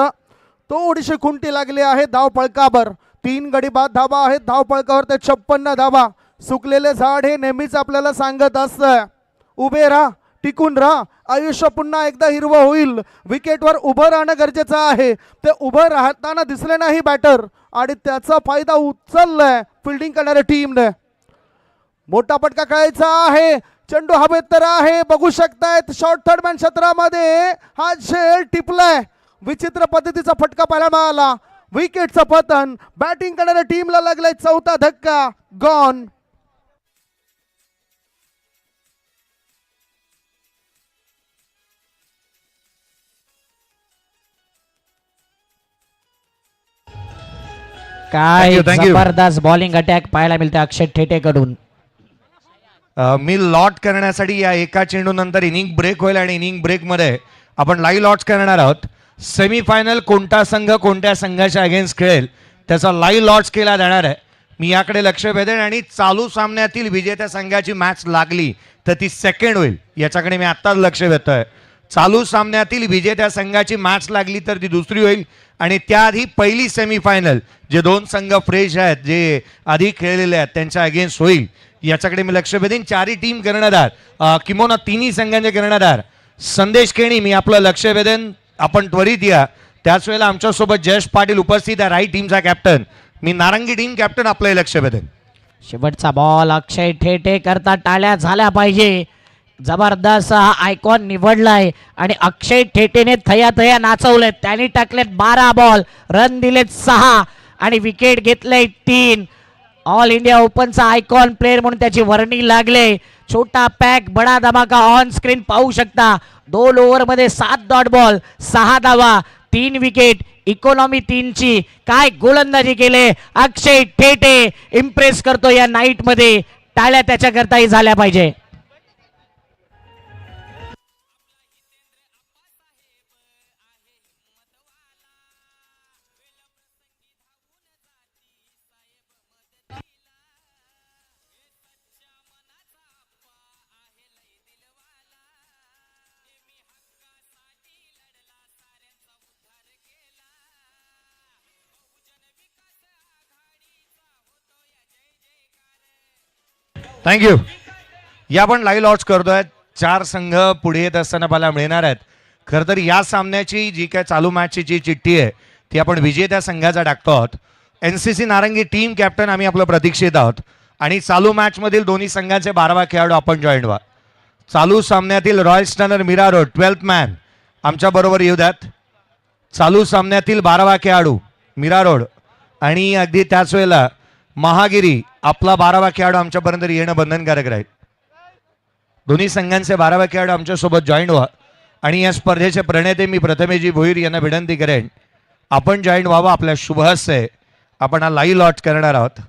थोडीशी खुंटी लागली आहे धाव पळकावर. 3 गडी बाद धावा आहेत धाव पळकावर ते 56 धावा. सुकलेले झाड हे नेहमीच आपल्याला सांगत असतं उभे राहा टिकून राहा आयुष्य पुन्हा एकदा हिरवं होईल. विकेटवर उभं राहणं गरजेचं आहे. ते उभं राहताना दिसले नाही बॅटर आणि त्याचा फायदा उचललाय फिल्डिंग करणाऱ्या टीमने. मोठा फटका खेळायचा आहे. चेंडू हवेत तर आहे बघू शकतायत शॉर्ट थर्ड मॅन क्षेत्रामध्ये हा झेल टिपलाय. विचित्र पद्धतीचा फटका पाहायला मिळाला. विकेटचं पतन. बॅटिंग करणाऱ्या टीमला लागलाय 4था धक्का. गॉन. काय Thank you. जबरदस्त बॉलिंग अटॅक पाहायला मिळते अक्षय ठेटेकडून. मी लॉट करण्यासाठी या एका चेंडू नंतर इनिंग ब्रेक होईल आणि इनिंग ब्रेकमध्ये आपण लाईव्ह लॉट्स करणार आहोत. सेमीफायनल कोणता संघ कोणत्या संघाच्या अगेन्स्ट खेळेल त्याचा लाईव्ह लॉट्स केला जाणार आहे. मी याकडे लक्ष वेधेन आणि चालू सामन्यातील विजेत्या संघाची मॅच लागली तर ती सेकंड होईल याच्याकडे मी आत्ताच लक्ष वेधतोय. चालू सामन्यातील विजेत्या संघाची मॅच लागली तर ती दुसरी होईल आणि त्याआधी पहिली सेमीफायनल जे 2 संघ फ्रेश आहेत जे आधी खेळलेले आहेत त्यांच्या अगेन्स्ट होईल याच्याकडे मी लक्ष वेधेन. 4ही टीम कर्णधार किंवा 3ही संघांचे कर्णधार संदेश केणी मी आपलं लक्ष वेधेन. आपण त्वरित या. त्याच वेळेला आमच्यासोबत जयेश पाटील उपस्थित आहे राईट टीमचा कॅप्टन. मी नारंगी टीम कॅप्टन आपलं लक्ष वेधेन. शेवटचा बॉल अक्षय ठेटे करता टाळ्या झाल्या पाहिजे. जबरदस्त हा आयकॉन निवडलाय आणि अक्षय ठेटेने थया थया नाचवलेत. त्यांनी टाकलेत 12 बॉल रन दिलेत 6 आणि विकेट घेतले 3. ऑल इंडिया ओपनचा आयकॉन प्लेअर म्हणून त्याची वर्णी लागले. छोटा पॅक बडा धमाका ऑन स्क्रीन पाहू शकता. 2 ओव्हरमध्ये 7 डॉट बॉल 6 धावा 3 विकेट इकॉनॉमी 3ची. काय गोलंदाजी केले अक्षय ठेटे. इम्प्रेस करतो या नाईट मध्ये. टाळ्या त्याच्याकरताही झाल्या पाहिजे. थँक्यू. या आपण लाईव्ह लॉट्स करतोय. 4 संघ पुढे येत असताना मला मिळणार आहेत. खरं तर या सामन्याची जी काय चालू मॅचची जी चिठ्ठी आहे ती आपण विजेत्या संघाचा टाकतो आहोत. NCC नारंगी टीम कॅप्टन आम्ही आपलं प्रतीक्षित आहोत आणि चालू मॅचमधील दोन्ही संघाचे 12वा खेळाडू आपण जॉईन व्हा. चालू सामन्यातील royal stunner Mira Road 12th man आमच्याबरोबर येऊ द्यात. चालू सामन्यातील 12वा खेळाडू मीरा रोड आणि अगदी त्याच वेळेला महागिरी आपला 12वा खेळाडू आमच्यापर्यंत येणं बंधनकारक राहील. दोन्ही संघांचे 12वा खेळाडू आमच्यासोबत जॉईन व्हा आणि या स्पर्धेचे प्रणेते मी प्रथमेशजी भोईर यांना विनंती करेन आपण जॉईन व्हावं. आपल्या शुभ हस्ते आपण हा लाईव्ह लॉट करणार आहोत.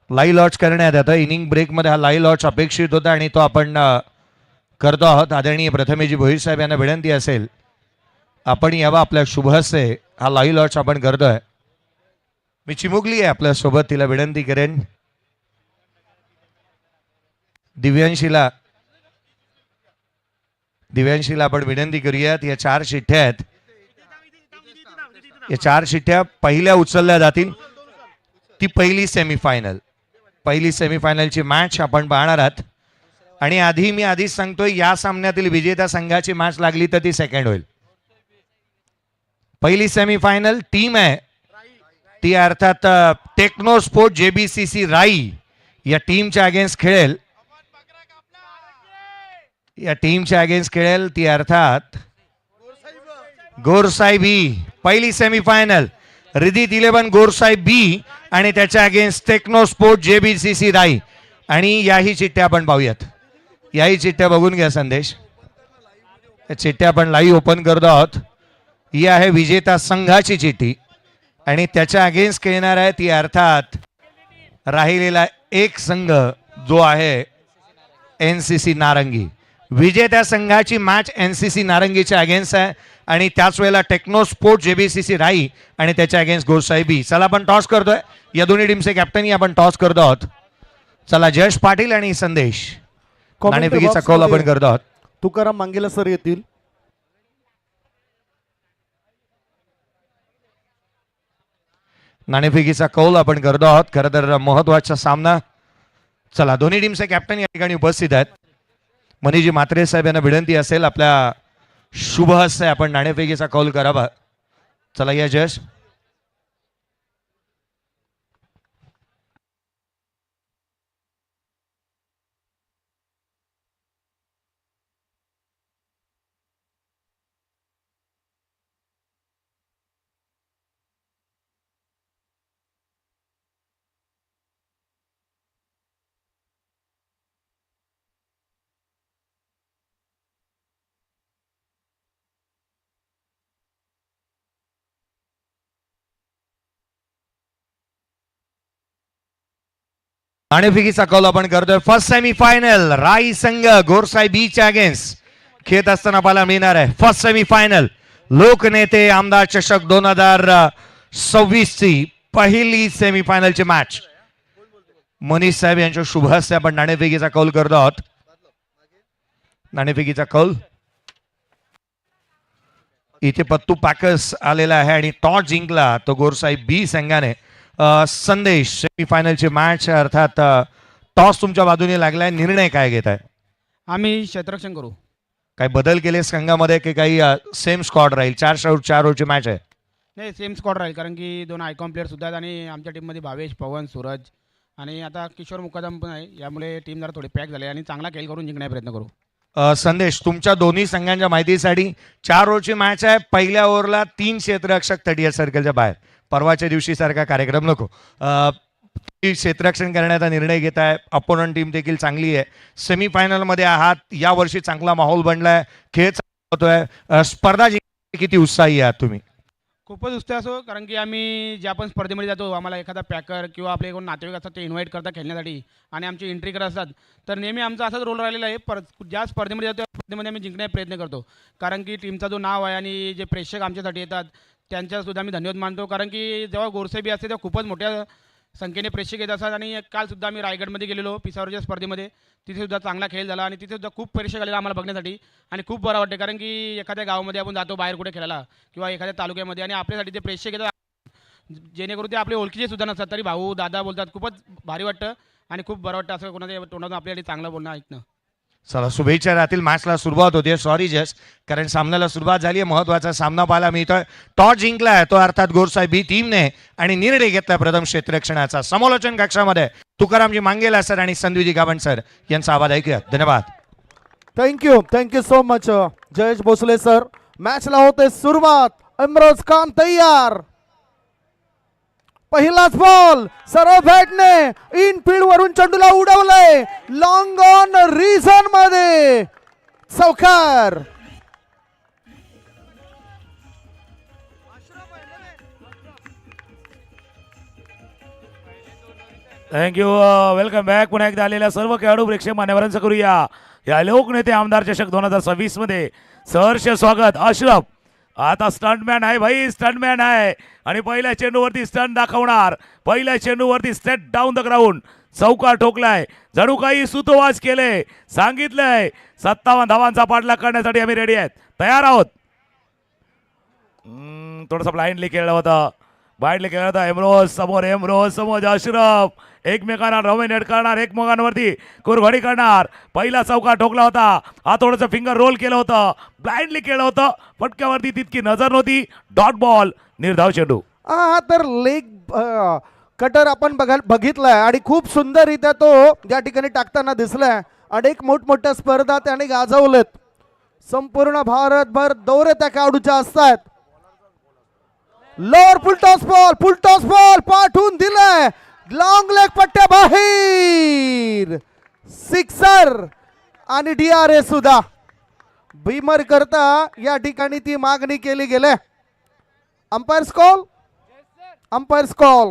लाईव्ह लॉट्स करण्यात येतं. इनिंग ब्रेकमध्ये हा लाईव्ह लॉट्स अपेक्षित होता आणि तो आपण करतो आहोत. आदरणीय प्रथमेशजी भोईर साहेब यांना विनंती असेल आपण यावं. आपल्या शुभ हस्ते हा लाईव्ह लॉट्स आपण करतोय. मी चिमुकली आहे आपल्यासोबत तिला विनंती करेन. दिव्यांशीला आपण विनंती करूयात. या 4 चिठ्ठ्या आहेत. या 4 चिठ्ठ्या पहिल्या उचलल्या जातील. ती पहिली सेमीफायनलची मॅच आपण पाहणार आहात आणि मी आधीच सांगतोय या सामन्यातील विजेत्या संघाची मॅच लागली तर ती सेकंड होईल. पहिली सेमीफायनल टीम आहे ती अर्थात टेक्नो स्पोर्ट JBCC राई या टीमच्या अगेन्स्ट खेळेल. ती अर्थात गोरसाई बी. पहिली सेमीफायनल रिदित 11 गोरसाई बी आणि त्याच्या अगेन्स्ट टेक्नो स्पोर्ट JBCC राई. आणि याही चिठ्ठ्या आपण पाहूयात. याही चिठ्ठ्या बघून घ्या संदेश. चिठ्ठी आपण लाईव्ह ओपन करतो आहोत. ही आहे विजेता संघाची चिठ्ठी आणि त्याच्या अगेन्स्ट खेळणार आहे ती अर्थात राहिलेला एक संघ जो आहे NCC नारंगी. विजेत्या संघाची मॅच NCC नारंगीच्या अगेन्स्ट आहे आणि त्याच वेळेला टेक्नो स्पोर्ट JBCC राई आणि त्याच्या अगेन्स्ट गोसाहेबी. चला आपण टॉस करतोय. या दोन्ही टीमचे कॅप्टनही आपण टॉस करतो आहोत. चला जयेश पाटील आणि संदेश नाणेफेकीचा कौल आपण करतो आहोत. तुकाराम मांगेला सर येतील. नाणेफेकीचा कौल आपण करतो आहोत. खरं तर महत्वाचा सामना. चला दोन्ही टीमचे कॅप्टन या ठिकाणी उपस्थित आहेत. मनीजी म्हात्रे साहेब यांना विनंती असेल आपल्या शुभ हस्ते आपण नाणेफेकीचा कौल करावा. चला या जयेश. नाणेफेकीचा कौल आपण करतोय. फर्स्ट सेमी फायनल राई संघ गोरसाई बीच्या अगेन्स्ट खेळत असताना पाहायला मिळणार आहे. फर्स्ट सेमी फायनल लोकनेते आमदार चषक 2026 ची पहिली सेमी फायनलची मॅच. मनीष साहेब यांच्या शुभ हस्ते आपण नाणेफेकीचा कौल करतो आहोत. नाणेफेकीचा कौल इथे पत्तू पॅकर्स आलेला आहे आणि टॉस जिंकला तो गोरसाई बी संघाने. संदेश सेमीफायनलची मॅच अर्थात टॉस तुमच्या बाजूने लागलाय. निर्णय काय घेत आहे? आम्ही क्षेत्ररक्षण करू. काही बदल केले संघामध्ये की काही सेम स्क्वॉड राहील? 4 ओव्हरची मॅच आहे. नाही, सेम स्क्वॉड राहील कारण की 2 आयकॉन प्लेअर सुद्धा आहेत आणि आमच्या टीममध्ये भावेश, पवन, सूरज आणि आता किशोर मुकादम पण आहे. यामुळे टीम जरा थोडी पॅक झाली आणि चांगला खेळ करून जिंकण्याचा प्रयत्न करू. संदेश तुमच्या दोन्ही संघांच्या माहितीसाठी 4 ओव्हरची मॅच आहे. पहिल्या ओव्हरला 3 क्षेत्ररक्षक 30 सर्कलच्या बाहेर. परवाच्या दिवशी सारखा कार्यक्रम नको. क्षेत्ररक्षण करण्याचा निर्णय घेत आहे. अपोनंट टीम देखील चांगली आहे. सेमीफायनलमध्ये आहात. या वर्षी चांगला माहोल बनलाय. खेळ होतोय. स्पर्धा जिंकण्यासाठी किती उत्साही आहात तुम्ही? खूपच उत्साह असो कारण की आम्ही ज्या पण स्पर्धेमध्ये जातो आम्हाला एखादा पॅकर किंवा आपले कोण नातेवाईक असतात ते इन्व्हाइट करतात खेळण्यासाठी आणि आमची एंट्री करत असतात. तर नेहमी आमचा असाच रोल राहिलेला आहे. ज्या स्पर्धेमध्ये जातो त्या स्पर्धेमध्ये आम्ही जिंकण्याचा प्रयत्न करतो कारण की टीमचा जो नाव आहे आणि जे प्रेक्षक आमच्यासाठी येतात त्यांच्यासुद्धा मी धन्यवाद मानतो. कारण की जेव्हा गोरसाई बी असते तेव्हा खूपच मोठ्या संख्येने प्रेक्षक येत असतात आणि कालसुद्धा आम्ही रायगडमध्ये गेलेलो पिसावरच्या स्पर्धेमध्ये. तिथेसुद्धा चांगला खेळ झाला आणि तिथेसुद्धा खूप प्रेक्षक आलेला आम्हाला बघण्यासाठी आणि खूप बरं वाटते कारण की एखाद्या गावामध्ये आपण जातो बाहेर कुठे खेळायला किंवा एखाद्या तालुक्यामध्ये आणि आपल्यासाठी ते प्रेक्षक येतात जेणेकरून ते आपले ओळखीचे सुद्धा नसतात तरी भाऊ दादा बोलतात. खूपच भारी वाटतं आणि खूप बरं वाटतं असं कोणाच्या तोंडातून आपल्यासाठी चांगलं बोलणं ऐकणं. चला शुभेच्छा राहतील. मॅचला सुरुवात होते. सॉरी जस्ट कारण सामन्याला सुरुवात झाली आहे. महत्वाचा सामना पाहायला मिळतोय. टॉस जिंकलाय तो अर्थात गोरसाई बी टीमने आणि निर्णय घेतला प्रथम क्षेत्ररक्षणाचा. समालोचन कक्षामध्ये तुकारामजी मांगेला सर आणि संदीपजी गावंड सर यांचा आवाज ऐकूया. धन्यवाद. Thank you so much Jayesh Bhosale sir. मॅचला होते सुरुवात. इम्रोज खान तयार. पहिलाच बॉल सरळ बॅटने इनफील्ड वरून चेंडूला उडवलंय. लॉंग ऑन रिझन मध्ये चौकार. थँक्यू. Welcome back. पुन्हा एकदा आलेल्या सर्व खेळाडू प्रेक्षक मान्यवरांचं करूया या लोकनेते आमदार चषक 2026 मध्ये सहर्ष स्वागत. अशरफ आता स्टंटमॅन आहे भाई, स्टंटमॅन आहे आणि पहिल्या चेंडूवरती स्टंट दाखवणार. पहिल्या चेंडूवरती स्टेट डाऊन द ग्राउंड चौकार ठोकलाय. जणू काही सुतोवाच केले. सांगितलंय 57 धावांचा पाठलाग करण्यासाठी आम्ही रेडी आहेत, तयार आहोत. थोडंसं ब्लाइंडली खेळलं होतं. ब्लाइंडली खेळलं होतं. एमरोज समोर अशरफ एकमेकांना डॉमिनेट करणार, एकमेकांवरती कुरघोडी करणार. पहिला चौकार ठोकला होता. हा थोडंसं फिंगर रोल केलं होतं. ब्लाइंडली केलं होतं. फटक्यावरती तितकी नजर नव्हती. डॉट बॉल निर्धाव चेंडू. हा तर लेग कटर आपण बघितलाय आणि खूप सुंदररित्या तो या ठिकाणी टाकताना दिसलाय. अनेक मोठमोठ्या स्पर्धा त्याने गाजवलेत. संपूर्ण भारतभर दौरे त्या खेळाडूच्या असतात. लोअर फुलटॉस बॉल पाठवून दिलाय. लॉंग लेग पट्ट्या बाहेर. सिक्सर आणि DRA सुद्धा. बीमर करता या ठिकाणी ती मागणी केली गेले. Umpires call, umpires call.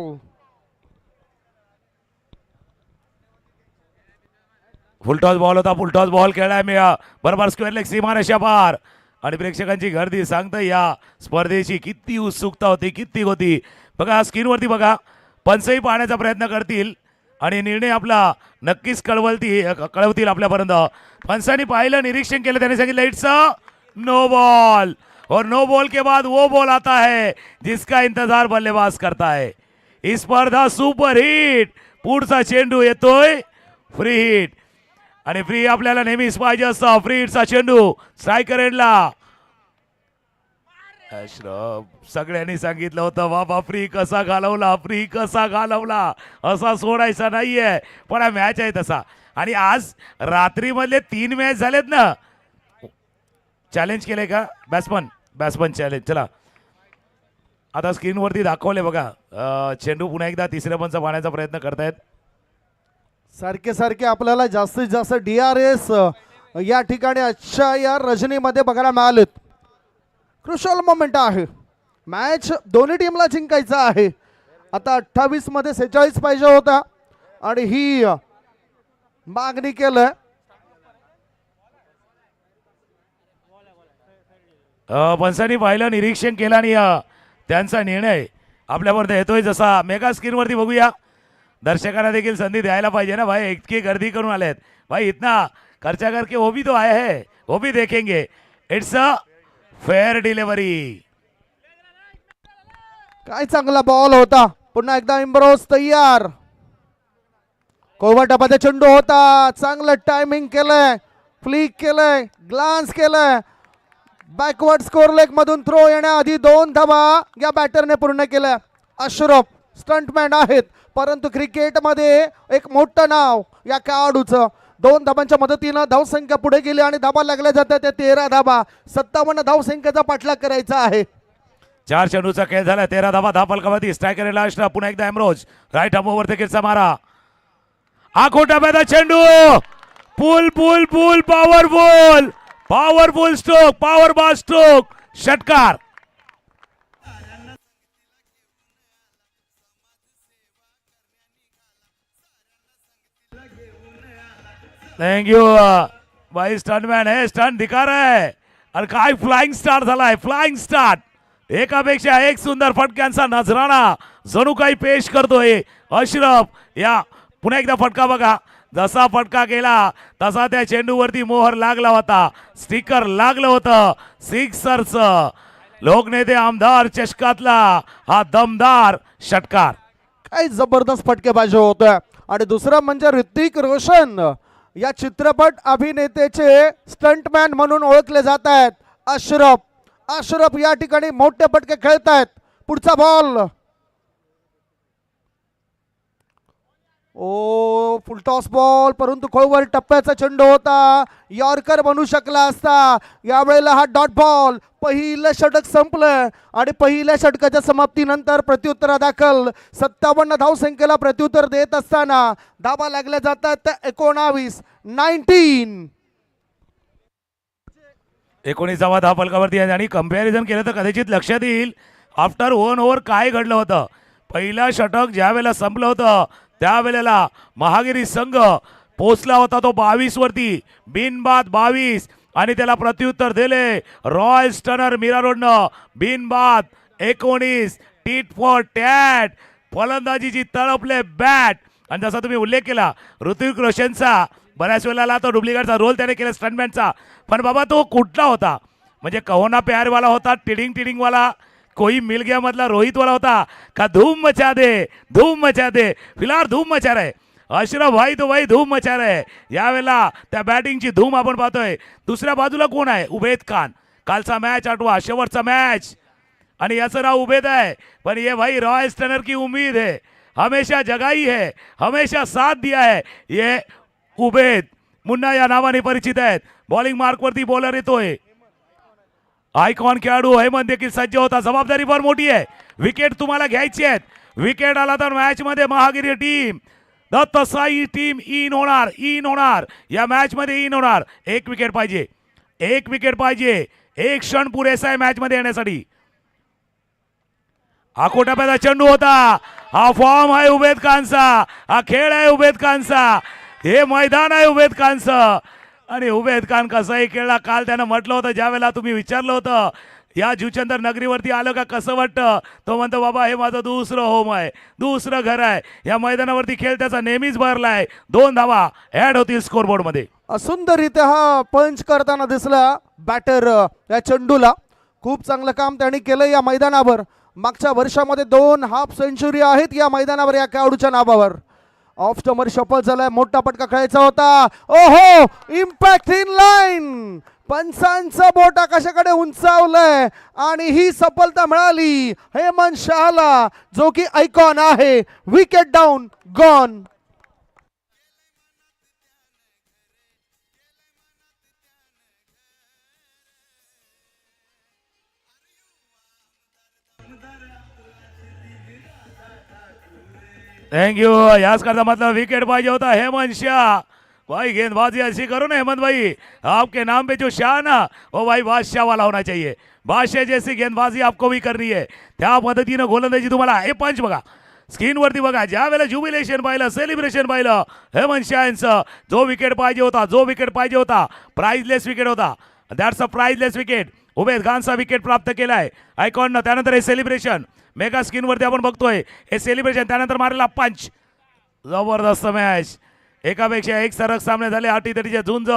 Full toss ball होता, फुलटॉस बॉल खेळलाय मी बरोबर स्क्वेअर लेग सीमारेषा पार. आणि प्रेक्षकांची गर्दी सांगते या स्पर्धेची किती उत्सुकता होती, किती होती. बघा स्क्रीनवरती बघा, पंचही पाहण्याचा प्रयत्न करतील आणि निर्णय आपला नक्कीच कळवतील आपल्यापर्यंत. पंचांनी पाहिलं, निरीक्षण केलं, त्याने सांगितलं इट्स अ नो बॉल. और नो बॉल के बाद वो बॉल आता है जिसका इंतजार बल्लेबाज करता है. ही स्पर्धा सुपर हिट. पुढचा चेंडू येतोय फ्री हिट. आणि फ्री आपल्याला नेहमीच पाहिजे असतं. फ्री हिटचा चेंडू स्ट्रायकर एंडला. अशरफ सगळ्यांनी सांगितलं होतं बाबा फ्री कसा घालवला, फ्री कसा घालवला, असा सोडायचा नाहीये. पण हा मॅच आहे तसा. आणि आज रात्रीमधले 3 मॅच झालेत ना. चॅलेंज केले का बॅट्समन चॅलेंज. चला आता स्क्रीनवरती दाखवले बघा. चेंडू पुन्हा एकदा तिसऱ्या पंच पाहण्याचा प्रयत्न करतायत. सारखे सारखे आपल्याला जास्तीत जास्त DRS या ठिकाणी आजच्या या रजनीमध्ये बघायला मिळालेत. क्रुशल मोमेंट आहे. मॅच दोन्ही टीमला जिंकायचा आहे. आता 28 मध्ये 46 पाहिजे होता आणि ही मागणी केलं. पंचांनी पाहिलं, निरीक्षण केलं आणि त्यांचा निर्णय आपल्यापर्यंत येतोय. जसा मेगा स्क्रीनवरती बघूया. दर्शकांना देखील संधी द्यायला पाहिजे ना भाई. इतकी गर्दी करून आलेत भाई. इतना खर्चा करके वो भी तो आए हैं, वो भी देखेंगे. It's a fair delivery. काय चांगला बॉल होता. पुन्हा एकदा इम्ब्रोज तयार. कोवटामध्ये चेंडू होता. चांगलं टायमिंग केलंय, फ्लिक केलंय, ग्लान्स केलंय. बॅकवर्ड स्कोर लेग मधून थ्रो येण्याआधी 2 धावा या बॅटरने पूर्ण केल्या. अशरफ स्टंटमॅन आहेत, परंतु क्रिकेटमध्ये एक मोठं नाव या खेळाडूचं. 2 धाबांच्या मदतीनं धावसंख्या पुढे गेली आणि धाबा लागल्या जातात. त्या 13 धाबा 57 धावसंख्येचा पाठलाग करायचा आहे. 4 चेंडूचा खेळ झाला. 13 धाबा. 10 फलकावरती स्ट्रायकर अशरफ. पुन्हा एकदा एम्ब्रोज राईट हाफओव्हर देखील मारा. आखो टप्प्याचा चेंडू. पुल पुल पुल पॉवरफुल पॉवरफुल स्ट्रोक, पॉवर बार स्ट्रोक, षटकार. थैंक यू भाई. स्टंटमॅन है, स्टंट दिखा रहा है. और काय फ्लाइंग स्टार्ट झालाय, फ्लाइंग स्टार्ट. एकापेक्षा एक सुंदर फटक्यांचा नजराणा जणू काही पेश करतोय अशरफ. या पुन्हा एकदा फटका बघा. जसा फटका गेला तसा त्या चेंडूवरती मोहर लागला होता, स्टिकर लागलं होतं सिक्सरचं. लोकनेते आमदार चषकातला हा दमदार षटकार. काय जबरदस्त फटकेबाजी होतोय. आणि दुसरं म्हणजे ऋतिक रोशन या चित्रपट अभिनेतेचे स्टंटमॅन म्हणून ओळखले जात आहेत. अशरफ या ठिकाणी मोठे फटके खेळतायत. पुढचा बॉल. ओ फुलटॉस बॉल, परंतु खोलवर टप्प्याचा चेंडू होता. यॉर्कर बनू शकला असता. यावेळेला हा डॉट बॉल. पहिलं षटक संपलं आणि पहिल्या षटकाच्या समाप्तीनंतर प्रत्युत्तरादाखल 57 धावसंख्येला प्रत्युत्तर देत असताना धाबा लागल्या जातात 19. 19वा धाव फलकावरती आहे. आणि कंपॅरिझन केलं तर कदाचित लक्षात येईल आफ्टर 1 ओव्हर काय घडलं होतं. पहिला षटक ज्या वेळेला संपलं होतं त्यावेळेला महागिरी संघ पोचला होता तो 22 वरती. बिनबाद 22 आणि त्याला प्रत्युत्तर दिले रॉयल स्टनर मीरा रोडनं. बिनबाद 19. Tit for tat. फलंदाजीची तळपले बॅट. आणि जसा तुम्ही उल्लेख केला ऋतिक रोशनचा, बऱ्याच वेळेला तो डुप्लिकेटचा रोल त्याने केला स्टंटमॅनचा. पण बाबा तो कुठला होता, म्हणजे कहोना प्यारवाला होता, टिडिंगवाला, कोई मिल गया मधला रोहितवाला होता का धूम मचा दे. फिलहाल धूम मचा रहे अशरफ भाई. तो भाई धूम मचा रहे. यावेळेला त्या बॅटिंगची धूम आपण पाहतोय. दुसऱ्या बाजूला कोण आहे, उबेद खान. कालचा मॅच आठवा, शेवटचा मॅच. आणि याचं नाव उबेद आहे. पण ये भाई रॉयल स्टनर की उम्मीद है, हमेशा जगाई है, हमेशा साथ दिया है. ये उबेद मुन्ना या नावाने परिचित आहेत. बॉलिंग मार्कवरती बॉलर येतोय. आयकॉन खेळाडू हेमंत देखील सज्ज होता. जबाबदारी फार मोठी आहे. विकेट तुम्हाला घ्यायची आहेत. विकेट आला तर मॅच मध्ये Mahagiri team, Datta Sai team in होणार. या मॅच मध्ये इन होणार. 1 विकेट पाहिजे. एक विकेट पाहिजे, एक क्षण पुरेसा आहे मॅच मध्ये येण्यासाठी. आकोटाप्याचा चेंडू होता. हा फॉर्म आहे उबेद खानचा, हा खेळ आहे उबेद खानचा, हे मैदान आहे उबेद खानचं. आणि उबेद खान कसंही खेळला. काल त्यानं म्हटलं होतं, ज्या वेळेला तुम्ही विचारलं होतं या जुचंदर नगरीवरती आलं का कसं वाटतं, तो म्हणतो बाबा हे माझं दुसरं होम आहे, दुसरं घर आहे. या मैदानावरती खेळ त्याचा नेहमीच भरलाय. 2 धावा ऍड होतील स्कोरबोर्ड मध्ये. सुंदररित्या हा पंच करताना दिसला बॅटर या चेंडूला. खूप चांगलं काम त्यांनी केलं या मैदानावर. मागच्या वर्षामध्ये 2 हाफ सेंचुरी आहेत या मैदानावर या खेळाडूच्या नावावर. ऑफ स्टमर शपल झालाय, मोठा पटका खेळायचा होता. ओहो, इम्पॅक्ट इन लाईन. पंचांचं बोट आकाशाकडे उंचावलंय आणि ही सफलता मिळाली हेमंत शहाला, जो की आयकॉन आहे. Wicket down, gone. थँक्यू. याच करता मतलब विकेट पाहिजे होता हेमंत शाह. भाई गेंदबाजी ऐसी करो ना हेमंत भाई, आपके नाम पे जो शाह ना वो भाई बादशाह वाला होना चाहिए. बादशाह जैसी गेंदबाजी आपको भी करनी आहे. त्या पद्धतीनं गोलंदाजी तुम्हाला. हे पंच बघा स्क्रीनवरती बघा, ज्या वेळेला ज्युबिलेशन पाहिलं, सेलिब्रेशन पाहिलं हेमंत शाह यांचं, जो विकेट पाहिजे होता, जो विकेट पाहिजे होता, प्राइजलेस विकेट होता. That's a priceless wicket. Ubed खानचा विकेट प्राप्त केलाय आयकॉननं. त्यानंतर हे सेलिब्रेशन मेगा स्क्रीनवरती आपण बघतोय, हे सेलिब्रेशन. त्यानंतर मारलेला पंच. जबरदस्त मॅच, एकापेक्षा एक सरक सामने झाले. अटीतटीच्या झुंज,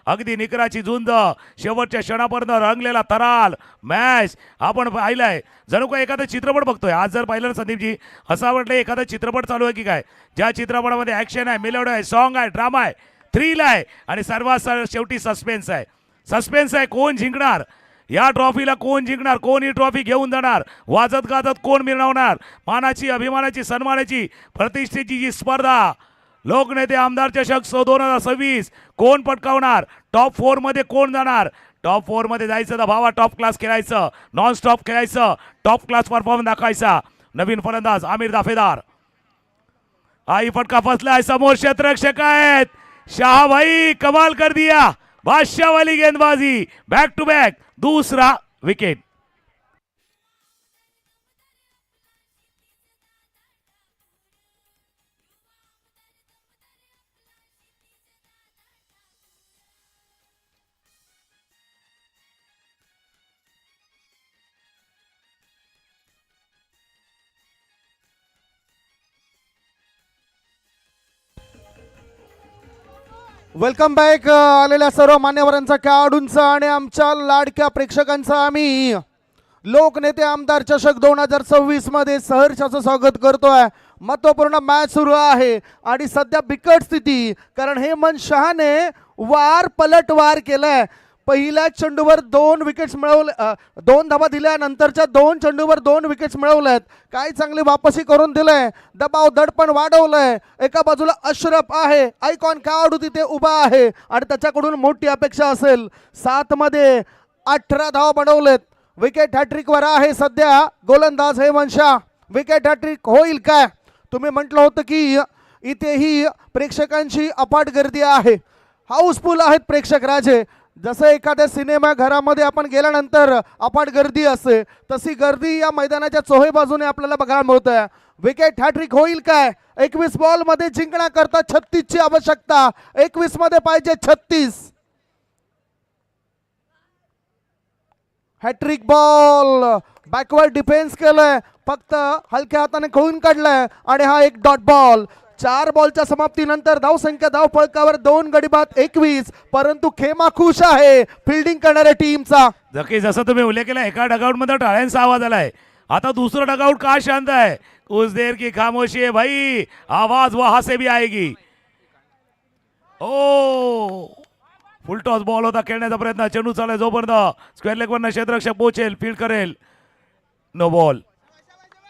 अगदी निकराची झुंज, शेवटच्या क्षणापर्यंत रंगलेला तराल मॅच आपण पाहिलाय. जणू काय एखादा चित्रपट बघतोय. आज जर पाहिलं ना संदीपजी, असं वाटलं एखादा चित्रपट चालू आहे की काय. ज्या चित्रपटामध्ये ऍक्शन आहे, मेलोडी आहे, सॉन्ग आहे, ड्रामा आहे, थ्रिल आहे आणि सर्वात शेवटी सस्पेन्स आहे. सस्पेन्स आहे, कोण जिंकणार या ट्रॉफीला, कोण जिंकणार, कोण ही ट्रॉफी घेऊन जाणार, वाजत गाजत कोण मिरवणार. मानाची, अभिमानाची, सन्मानाची, प्रतिष्ठेची जी स्पर्धा लोकनेते आमदार चषक 2026 कोण पटकावणार, टॉप 4 मध्ये कोण जाणार. टॉप 4 मध्ये जायचं तर भावा टॉप क्लास खेळायचं, नॉन स्टॉप खेळायचं, टॉप क्लास परफॉर्मन्स दाखवायचा. नवीन फलंदाज आमिर दाफेदार. आई फटका फसलाय, समोर क्षेत्ररक्षक आहेत. शाह भाई कमाल कर दिया, बादशाह वाली गेंदबाजी, बॅक टू बॅक दूसरा विकेट. वेलकम बॅक आलेल्या सर्व मान्यवरांचा, खेळाडूंचा आणि आमच्या लाडक्या प्रेक्षकांचा आम्ही लोकनेते आमदार चषक 2026 मध्ये सहर्षाचं स्वागत करतोय. महत्वपूर्ण मॅच सुरू आहे आणि सध्या बिकट स्थिती, कारण हेमंत शहाने वार पलट वार केलाय. पहिल्या चेंडूवर 2 विकेट्स मिळवले, 2 धावा दिल्यानंतरच्या 2 चेंडूवर 2 विकेट्स मिळवल्यात. काय चांगली वापसी करून दिलंय, दबाव दडपण वाढवलंय. एका बाजूला अशरफ आहे, आयकॉन खेळाडू तिथे उभा आहे आणि त्याच्याकडून मोठी अपेक्षा असेल. 7 मध्ये 18 धावा बनवलेत. विकेट हॅट्रिकवर आहे सध्या गोलंदाज हेमंत शाह. विकेट हॅट्रिक होईल काय? तुम्ही म्हटलं होतं की इथेही प्रेक्षकांची अफाट गर्दी आहे, हाऊसफुल आहेत प्रेक्षक राजे. जसं एखाद्या सिनेमा घरामध्ये आपण गेल्यानंतर अफाट गर्दी असते, तशी गर्दी या मैदानाच्या चोही बाजूने आपल्याला बघायला मिळते. विकेट हॅट्रिक होईल काय? 21 बॉल मध्ये जिंकण्याकरता 36 ची आवश्यकता. 21 मध्ये पाहिजे 36. हॅट्रिक बॉल, बॅकवर्ड डिफेन्स केलंय, फक्त हलक्या हाताने खोळून काढलाय आणि हा एक डॉट बॉल. 4 बॉलच्या समाप्तीनंतर धावसंख्या धावफलकावर 2 गडी बाद 21, परंतु खेमा खुश आहे फिल्डिंग करणाऱ्या टीमचा. जसं तुम्ही उल्लेख केला, एका डगआउट मध्ये टाळ्यांचा आवाज आलाय. आता दुसरं डगआउट का शांत आहे? कुछ देर की खामोशी है भाई, आवाज वहां से भी आएगी. ओ फुल टॉस बॉल होता, खेळण्याचा प्रयत्न, चेंडू चाललाय जोपर्यंत स्क्वेअर लेग वरनं क्षेत्ररक्षक पोहोचेल, फील्ड करेल, नो बॉल.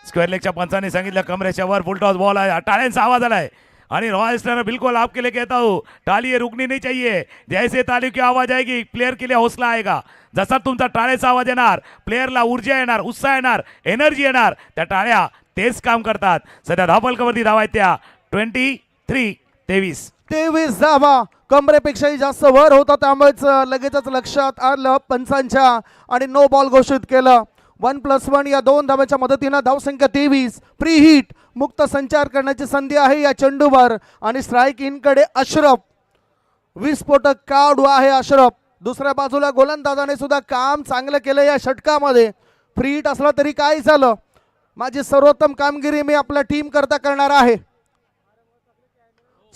स्क्वेअर लेगच्या पंचांनी सांगितलं कमरेच्या वर फुल टॉस बॉल आहे. टाळ्यांचा आवाज आलाय आणि रॉयल स्टार बिल्कुल आपके लिए कहता हूँ, ताली ये रुकनी नहीं चाहिए. जैसे ताली की आवाज आएगी प्लेयर के लिए हौसला आएगा. जसा तुमचा टाळ्याचा आवाज येणार, प्लेयरला ऊर्जा येणार, उत्साह येणार, एनर्जी येणार. त्या टाळ्या तेच काम करतात. सध्या धावफलकावरती धावा आहेत त्या 23 23. 23 धावा, कमरेपेक्षाही जास्त वर होता, त्यामुळेच लगेचच लक्षात आलं पंचांच्या आणि नो बॉल घोषित केलं. 1+1 या 2 धाव्याच्या मदतीनं धावसंख्या 23. प्री हिट मुक्त संचार करण्याची संधी आहे या चेंडूवर आणि स्ट्राईक इनकडे अशरफ. विस्फोटक काढू आहे अशरफ. दुसऱ्या बाजूला गोलंदाजाने सुद्धा काम चांगलं केलं या षटकामध्ये. फ्री हिट असला तरी काय झालं, माझी सर्वोत्तम कामगिरी मी आपल्या टीम करता करणार आहे.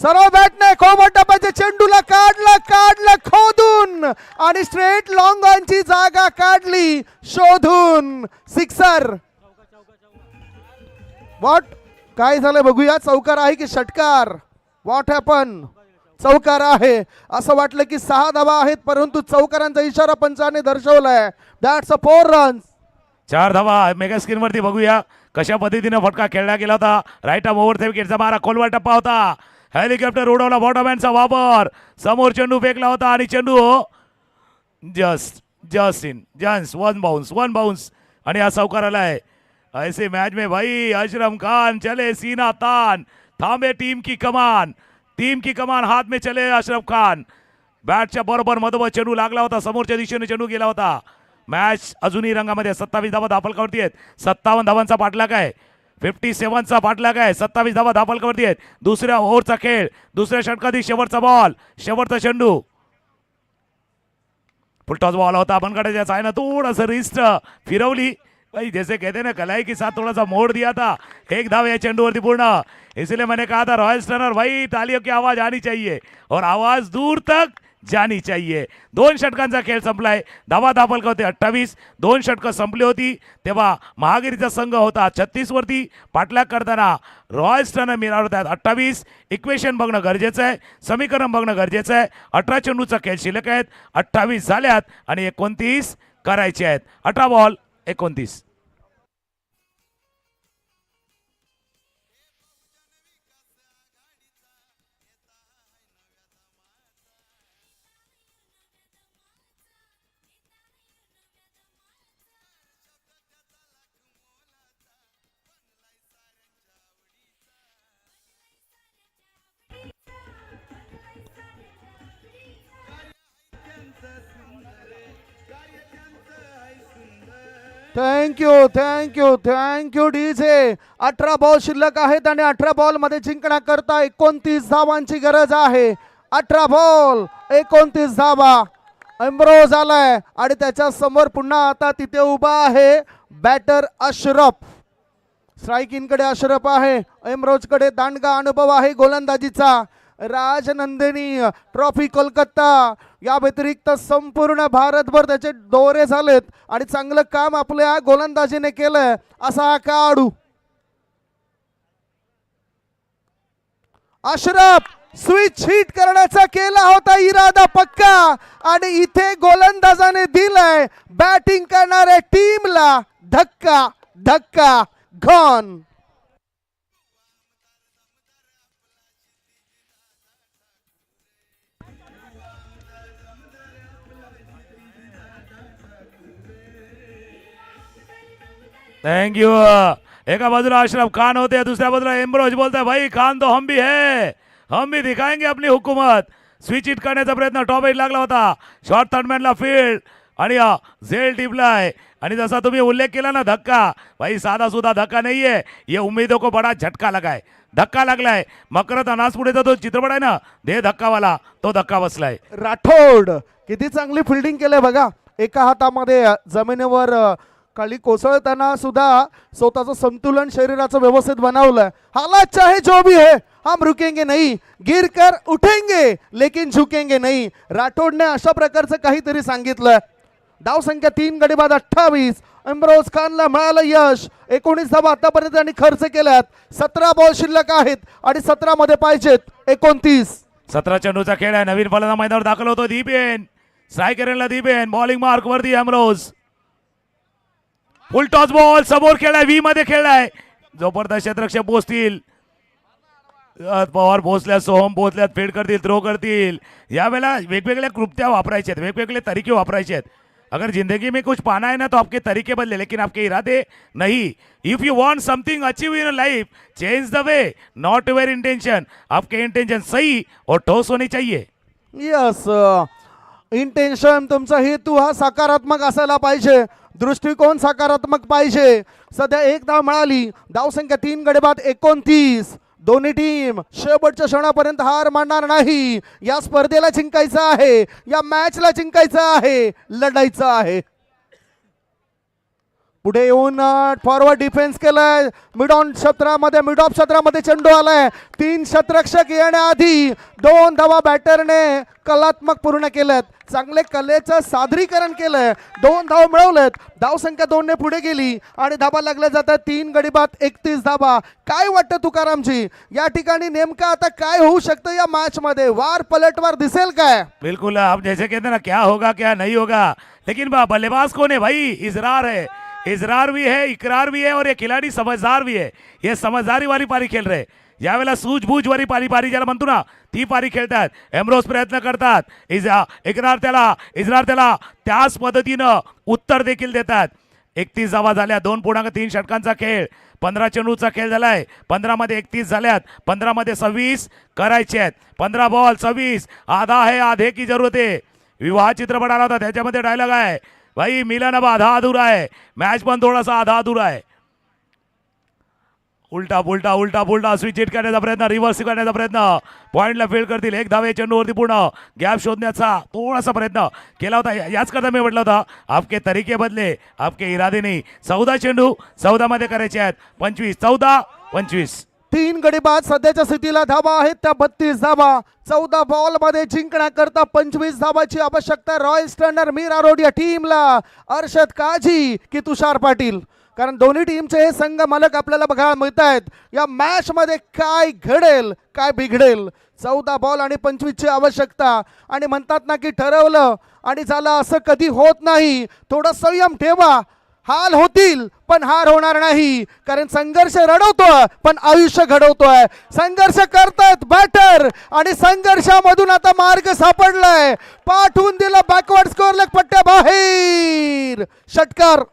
सर्व बॅटने खोबट टप्प्याच्या चेंडूला काढलं खोदून आणि स्ट्रेट लॉंग ऑनची जागा काढली शोधून. सिक्सर. व्हॉट काय झालं बघूया. चौकार आहे की षटकार. What happen. चौकार आहे. असं वाटलं की 6 धावा आहेत, परंतु चौकारांचा इशारा पंचाने दर्शवलाय. That's a 4 runs. 4 धावा. मेगा स्क्रीन वरती बघूया कशा पद्धतीने फटका खेळला गेला होता. राईट आर्म ओव्हर विकेटचा मारा खोलवर टप्पा होता. हेलिकॉप्टर उडवला बॉटमॅनचा वापर. समोर चेंडू फेकला होता आणि चेंडू जस्ट इन जन्स वन बाउंस आणि हा चौकार आलाय. ऐसे मैच में भाई अशरफ खान चले सीना तान, थांबे टीम की कमान हाथ में चले अशरफ खान. बॅटच्या बरोबर मधोमध चेंडू लागला होता. समोरच्या दिशेने चेंडू गेला होता. मॅच अजूनही रंगामध्ये. 27 धावा धापलकावरती आहेत. 57 धावांचा पाठलाग आहे. 57चा पाठलाग आहे. 27 धावा धापलकावरती आहेत. दुसऱ्या ओव्हरचा खेळ, दुसऱ्या षटकातील शेवटचा बॉल, शेवटचा चेंडू. फुलटॉस बॉल होता. बनगटाच्या सायनं थोडंसं रिस्ट फिरवली. भाई जैसे कहते ना कलाई के साथ थोड़ा सा मोड़ दिया था. 1 धाव या चेंडूवरती पूर्ण. इसलिए मैंने कहा था रॉयल स्टनर भाई तालियों की आवाज आनी चाहिए और आवाज दूर तक जानी चाहिए. 2 षटकांचा खेळ संपलाय. धावा धापलका होते 28. 2 षटकं संपली होती तेव्हा महागिरीचा संघ होता 36 वरती. पाठलाग करताना रॉयल स्टनर मिळवत आहेत 28. इक्वेशन बघणं गरजेचं आहे, समीकरण बघणं गरजेचं आहे. 18 चेंडूचा खेळ शिल्लक आहेत. 28 झाल्यात आणि 29 करायचे आहेत. 18 बॉल 29. Thank you DJ. 18 बॉल शिल्लक आहेत आणि 18 बॉल मध्ये जिंकण्याकरता 29 धावांची गरज आहे. 18 बॉल 29 धावा. एम्ब्रोज आलाय आणि त्याच्या समोर पुन्हा आता तिथे उभा आहे बॅटर अशरफ. स्ट्राईक इनकडे अशरफ आहे. एम्ब्रोजकडे दांडगा अनुभव आहे गोलंदाजीचा. राजनंदिनी ट्रॉफी कोलकाता या व्यतिरिक्त संपूर्ण भारतभर त्याचे दौरे झालेत आणि चांगलं काम आपल्या गोलंदाजीने केलंय. असा हा खेळाडू अशरफ. स्विच हिट करण्याचा केला होता इरादा पक्का आणि इथे गोलंदाजाने दिलाय बॅटिंग करणाऱ्या टीमला धक्का गॉन. थँक्यू. एका बाजूला अशरफ खान होते, दुसऱ्या बाजूला एम्ब्रोज बोलताय भाई खान तो हम भी है, हम भी दिखाएंगे अपनी हुकूमत. स्विच हिट करण्याचा प्रयत्न टॉप एट लागला होता. शॉर्ट थर्डमॅनला फील्ड आणि झेल टिपलाय आणि जसा तुम्ही उल्लेख केला ना धक्का, भाई साधा सुद्धा धक्का नाहीये. ये उम्मीदों को बडा झटका लगाय. धक्का लागलाय. मकरत अनासपुडेचा तो चित्रपट आहे ना दे धक्कावाला, तो धक्का बसलाय. राठोड किती चांगली फिल्डिंग केली बघा. एका हातामध्ये जमिनीवर खाली कोसळताना सुद्धा स्वतःचं संतुलन शरीराचं व्यवस्थित बनवलं. हालात चाहे जो भी है हम रुकेंगे नहीं, गिर कर उठेंगे लेकिन झुकेंगे नहीं. राठोडने अशा प्रकारचं काहीतरी सांगितलं. धाव संख्या 3 गडी बाद 28. इम्रोज खानला मिळालं यश. 19 धावा आतापर्यंत त्यांनी खर्च केल्यात. 17 बॉल शिल्लक आहेत आणि 17 मध्ये पाहिजेत 29. 17 चेंडूचा खेळ आहे. नवीन फलंदाज मैदानावर दाखल होतो दीपेन. स्ट्रायकरला दीपेन. बॉलिंग मार्क वरती एम्ब्रोज. फुल टॉस बॉल समोर खेळलाय. व्ही मध्ये खेळलाय. जबरदस्त क्षेत्ररक्षक पोहोचतील. पवार पोहोचल्यात, सोहम पोहोचल्यात, फील्ड करतील, थ्रो करतील. यावेळेला वेगवेगळ्या कृत्या वापरायच्या आहेत, वेगवेगळे तरीके वापरायचे आहेत. अगर जिंदगी में कुछ पाना है ना तो आपके तरीके बदले, लेकिन आपके इरादे नहीं. If you want something achieve in life, change the way, not your intention. आपके इंटेंशन सही और ठोस होनी चाहिए. यस, इंटेन्शन तुमचा हेतू हा सकारात्मक असायला पाहिजे, दृष्टिकोन सकारात्मक पाहिजे. सध्या एक धाव मिळाली, धावसंख्या 3 गडी बाद 29. दोन्ही टीम शेवटच्या क्षणापर्यंत हार मानणार नाही. या स्पर्धेला जिंकायचं आहे, या मॅचला जिंकायचं आहे, लढायचं आहे. पुढे येऊन फॉरवर्ड डिफेन्स केलाय. मिड ऑफ क्षेत्रामध्ये चेंडू आलाय. 3 शतरक्षक येण्याआधी 2 धावा बॅटरने कलात्मक पूर्ण केल्यात. चांगले कलेचं सादरीकरण केलंय. 2 धाव मिळवलेत. धावसंख्या 2 ने पुढे गेली आणि धाबा लागल्या जातात. 3 गडी बाद 31 धाबा. काय वाटतं तुकारामजी, या ठिकाणी नेमकं आता काय होऊ शकतं या मॅच मध्ये? वार पलटवार दिसेल काय? बिल्कुल, आप जैसे कहते हैं ना, क्या होगा क्या नहीं होगा, लेकिन बल्लेबाज कौन है भाई? इजरार है, इजरार भी है, इकरार भी है, और ये खिलाडी समझदार भी है. ये समझदारी वाली पारी खेळ रहे. यावेळेला सूझबूझ वाली पारी ज्याला म्हणतो ना, ती पारी खेळतात. एम्ब्रोस प्रयत्न करतात, इजरार त्याला त्याच पद्धतीनं उत्तर देखील देतात. 31 धावा झाल्या. 2.3 षटकांचा खेळ. 15 चेंडूचा खेळ झालाय. 15 मध्ये 31 झाल्यात. 15 मध्ये 26 करायचे आहेत. 15 बॉल 26. आधा है, आधे की जरूरत है. विवाह चित्रपट आला होता, त्याच्यामध्ये डायलॉग आहे, भाई मिलन अब आधा अधूरा है. मॅच पण थोडासा आधा अधूरा आहे. उलटा स्विच हिट करण्याचा प्रयत्न, रिव्हर्स करण्याचा प्रयत्न, पॉइंटला फील्ड करतील. 1 धावे चेंडूवरती पूर्ण गॅप शोधण्याचा थोडासा प्रयत्न केला होता. याच करता मी म्हटलं होतं, आपके तरीके बदले, आपके इरादे नाही. 14 चेंडू 14 मध्ये करायचे आहेत. 25 14 25. 3 गडी बाद सध्याच्या स्थितीला धावा आहेत त्या 32 धावा. 14 बॉल मध्ये जिंकण्याकरता 25 धावाची आवश्यकता रॉयल स्टँडर्ड मीरा रोड या टीमला. अर्षद काजी की तुषार पाटील, कारण दोन्ही टीमचे हे संघ मालक आपल्याला बघायला मिळत आहेत. या मॅच मध्ये काय घडेल, काय बिघडेल? 14 बॉल आणि 25 ची आवश्यकता. आणि म्हणतात ना की ठरवलं आणि झालं असं कधी होत नाही. थोडं संयम ठेवा. हाल होतील पण हार होणार नाही, कारण संघर्ष रडवतोय पण आयुष्य घडवतोय. संघर्ष करतात बॅटर आणि संघर्षामधून आता मार्ग सापडलाय. पाठवून दिला बॅकवर्ड स्कोअर लेग पट्ट्या बाहेर. षटकार.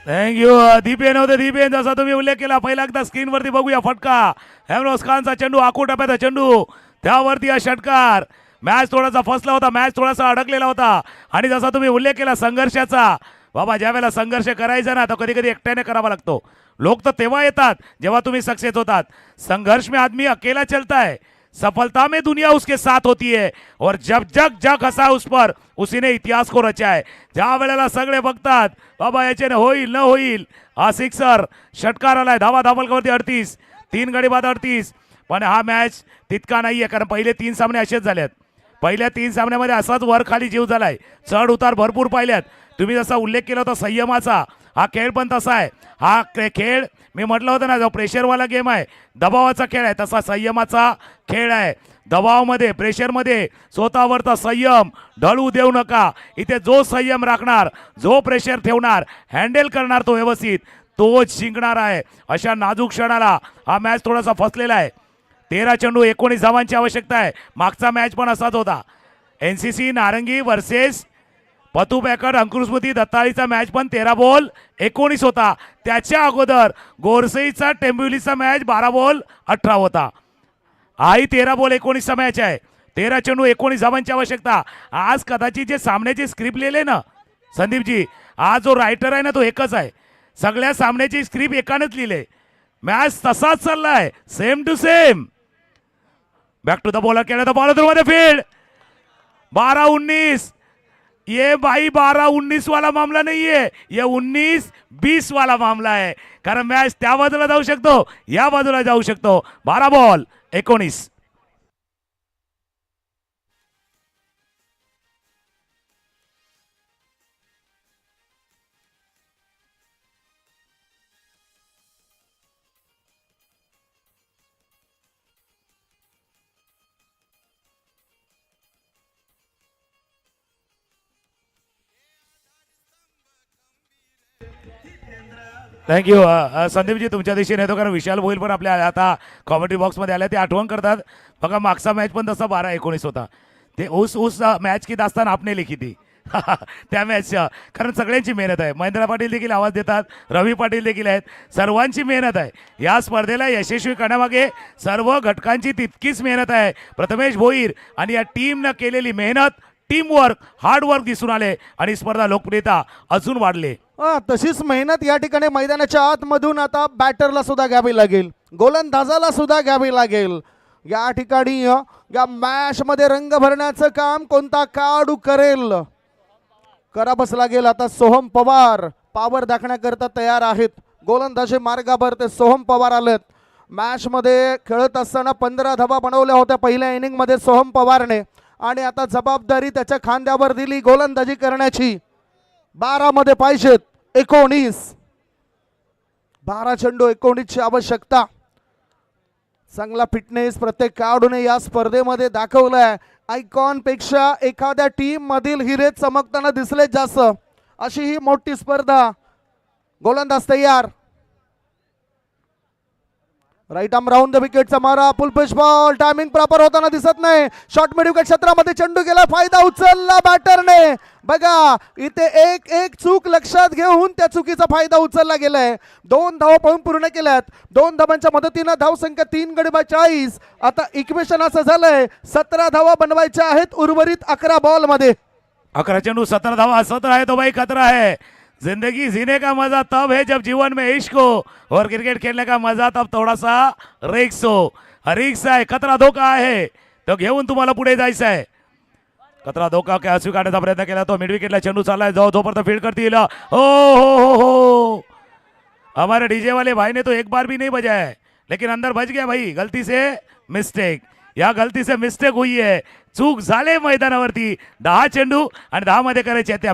थँक्यू दीपेन होते. दीपेन, जसा तुम्ही उल्लेख केला, पहिला एकदा स्क्रीनवरती बघूया फटका. हेमरोज खानचा चेंडू, आखू टप्प्याचा चेंडू, त्यावरती हा षटकार. मॅच थोडासा फसला होता, मॅच थोडासा अडकलेला होता. आणि जसा तुम्ही उल्लेख केला संघर्षाचा, बाबा ज्या वेळेला संघर्ष करायचा ना, तो कधी कधी एकट्याने करावा लागतो. लोक तर तेव्हा येतात जेव्हा तुम्ही सक्सेस होतात. संघर्ष में आदमी अकेला चलता है, सफलता में दुनिया उसके साथ होती है. और जब जग जग हसा उस पर, उसी ने इतिहास को रचा है. ज्या वेळेला सगळे बघतात बाबा याच्याने होईल न होईल, हा सिक्सर षटकार आलाय. धावा धावलकावरती 38. 3 गडी बाद 38. पण हा मॅच तितका नाहीये, कारण पहिले 3 सामने असेच झालेत. पहिल्या 3 सामन्यामध्ये असाच वर खाली जीव झालाय. चढ उतार भरपूर पाहिल्यात. तुम्ही जसा उल्लेख केला होता संयमाचा, हा खेळ पण तसा आहे. हा खेळ मी म्हटलं होतं ना, जो प्रेशरवाला गेम आहे, दबावाचा खेळ आहे, तसा संयमाचा खेळ आहे. दबावामध्ये, प्रेशरमध्ये स्वतःवरचा संयम ढळू देऊ नका. इथे जो संयम राखणार, जो प्रेशर ठेवणार, हँडल करणार तो व्यवस्थित, तोच जिंकणार आहे. अशा नाजूक क्षणाला हा मॅच थोडासा फसलेला आहे. 13 चेंडू 19 धावांची आवश्यकता आहे. मागचा मॅच पण असाच होता. NCC नारंगी वर्सेस पतू पॅकर अंकुरस्मृती दत्ताळीचा मॅच पण 13 बॉल 19 होता. त्याच्या अगोदर गोरसईचा टेंबिवलीचा मॅच 12 बॉल 18 होता. हाही 13 बॉल 19चा मॅच आहे. 13 चेंडू 19 धावांची आवश्यकता. आज कदाचित जे सामन्याची स्क्रिप्ट लिहिले ना संदीपजी, आज जो रायटर आहे ना तो एकच आहे. सगळ्या सामन्याची स्क्रिप्ट एकानंच लिहिले. मॅच तसाच चाललाय, same to same. Back to the bowler केला तर बॉलर मध्ये फील्ड. 12-19. ये भाई 12-19 वाला मामला नहीं है, ये 19-20 वाला मामला है. कारण मॅच त्या बाजूला जाऊ शकतो, या बाजूला जाऊ शकतो. 12 बॉल 19. थँक्यू संदीपजी, तुमच्या दिशेने येतो, कारण विशाल भोईल पण आपल्या आता कॉमेंट्री बॉक्समध्ये आले, ते आठवण करतात. बघा मागचा मॅच पण तसा 12-19 होता. ते उस मॅच की दास्तान आपने लिखी थी त्या मॅचच्या, कारण सगळ्यांची मेहनत आहे. महेंद्र पाटील देखील आवाज देतात, रवी पाटील देखील आहेत, सर्वांची मेहनत आहे. या स्पर्धेला यशस्वी करण्यामागे सर्व घटकांची तितकीच मेहनत आहे. प्रथमेश भोईर आणि या टीमनं केलेली मेहनत, टीमवर्क, हार्डवर्क दिसून आले आणि स्पर्धा लोकप्रियता अजून वाढले. तशीच मेहनत या ठिकाणी मैदानाच्या आतमधून आता बॅटरला सुद्धा घ्यावी लागेल, गोलंदाजाला सुद्धा घ्यावी लागेल. या ठिकाणी या मॅच मध्ये रंग भरण्याचं काम कोणता खेळाडू करेल, करावंच लागेल. आता सोहम पवार पावर दाखवण्याकरता तयार आहेत. गोलंदाजी मार्गावर ते सोहम पवार आलेत. मॅच मध्ये खेळत असताना 15 धावा बनवल्या होत्या पहिल्या इनिंग मध्ये सोहम पवारने, आणि आता जबाबदारी त्याच्या खांद्यावर दिली गोलंदाजी करण्याची. 12 मध्ये पाहिजेत 19, 12 चेंडू 19 ची आवश्यकता. चांगला फिटनेस प्रत्येक खेळाडूने या स्पर्धेमध्ये दाखवलाय. आयकॉन पेक्षा एखाद्या टीम मधील हिरे चमकताना दिसले जास्त, अशी ही मोठी स्पर्धा. गोलंदाज तयार, राईट आर्म राऊंड द विकेटचा मारा, फुल पिच बॉल, टायमिंग प्रॉपर होताना दिसत नाही. शॉर्ट मिड विकेट क्षेत्रामध्ये चेंडू गेला, फायदा उचलला बॅटरने. बघा इथे एक चूक लक्षात घेऊन त्या चुकीचा फायदा उचलला गेलाय. 2 धावा पळून पूर्ण केल्यात. 2 धावांच्या मदतीनं धावसंख्या 3 गडी 40. आता इक्वेशन असं झालंय 17 धावा बनवायच्या आहेत उर्वरित 11 बॉल मध्ये. 11 चेंडू 17 धावा, 17 है तो भाई खतरा है. जिंदगी जीने का मजा तब है जब जीवन में इश्क हो, और क्रिकेट खेलने का मजा तब थोड़ा सा रिक्स हो. रिक्स आहे, खतरा धोका आहे, तो घेऊन तुम्हाला पुढे जायचं आहे. खतरा धोका काय स्वीकारण्याचा प्रयत्न केला तो. मिड विकेटला चेंडू चाललाय, जाऊ जोपर्यंत फील्ड करतील. हो हमारे डीजे वाले भाई ने तो एक बार भी नहीं बजाया है, लेकिन अंदर बज गया भाई, गलती से मिस्टेक. या गलती से मिस्टेक हुई है, चूक झाले मैदानावरती. 10 चेंडू आणि 10 मध्ये करायचे त्या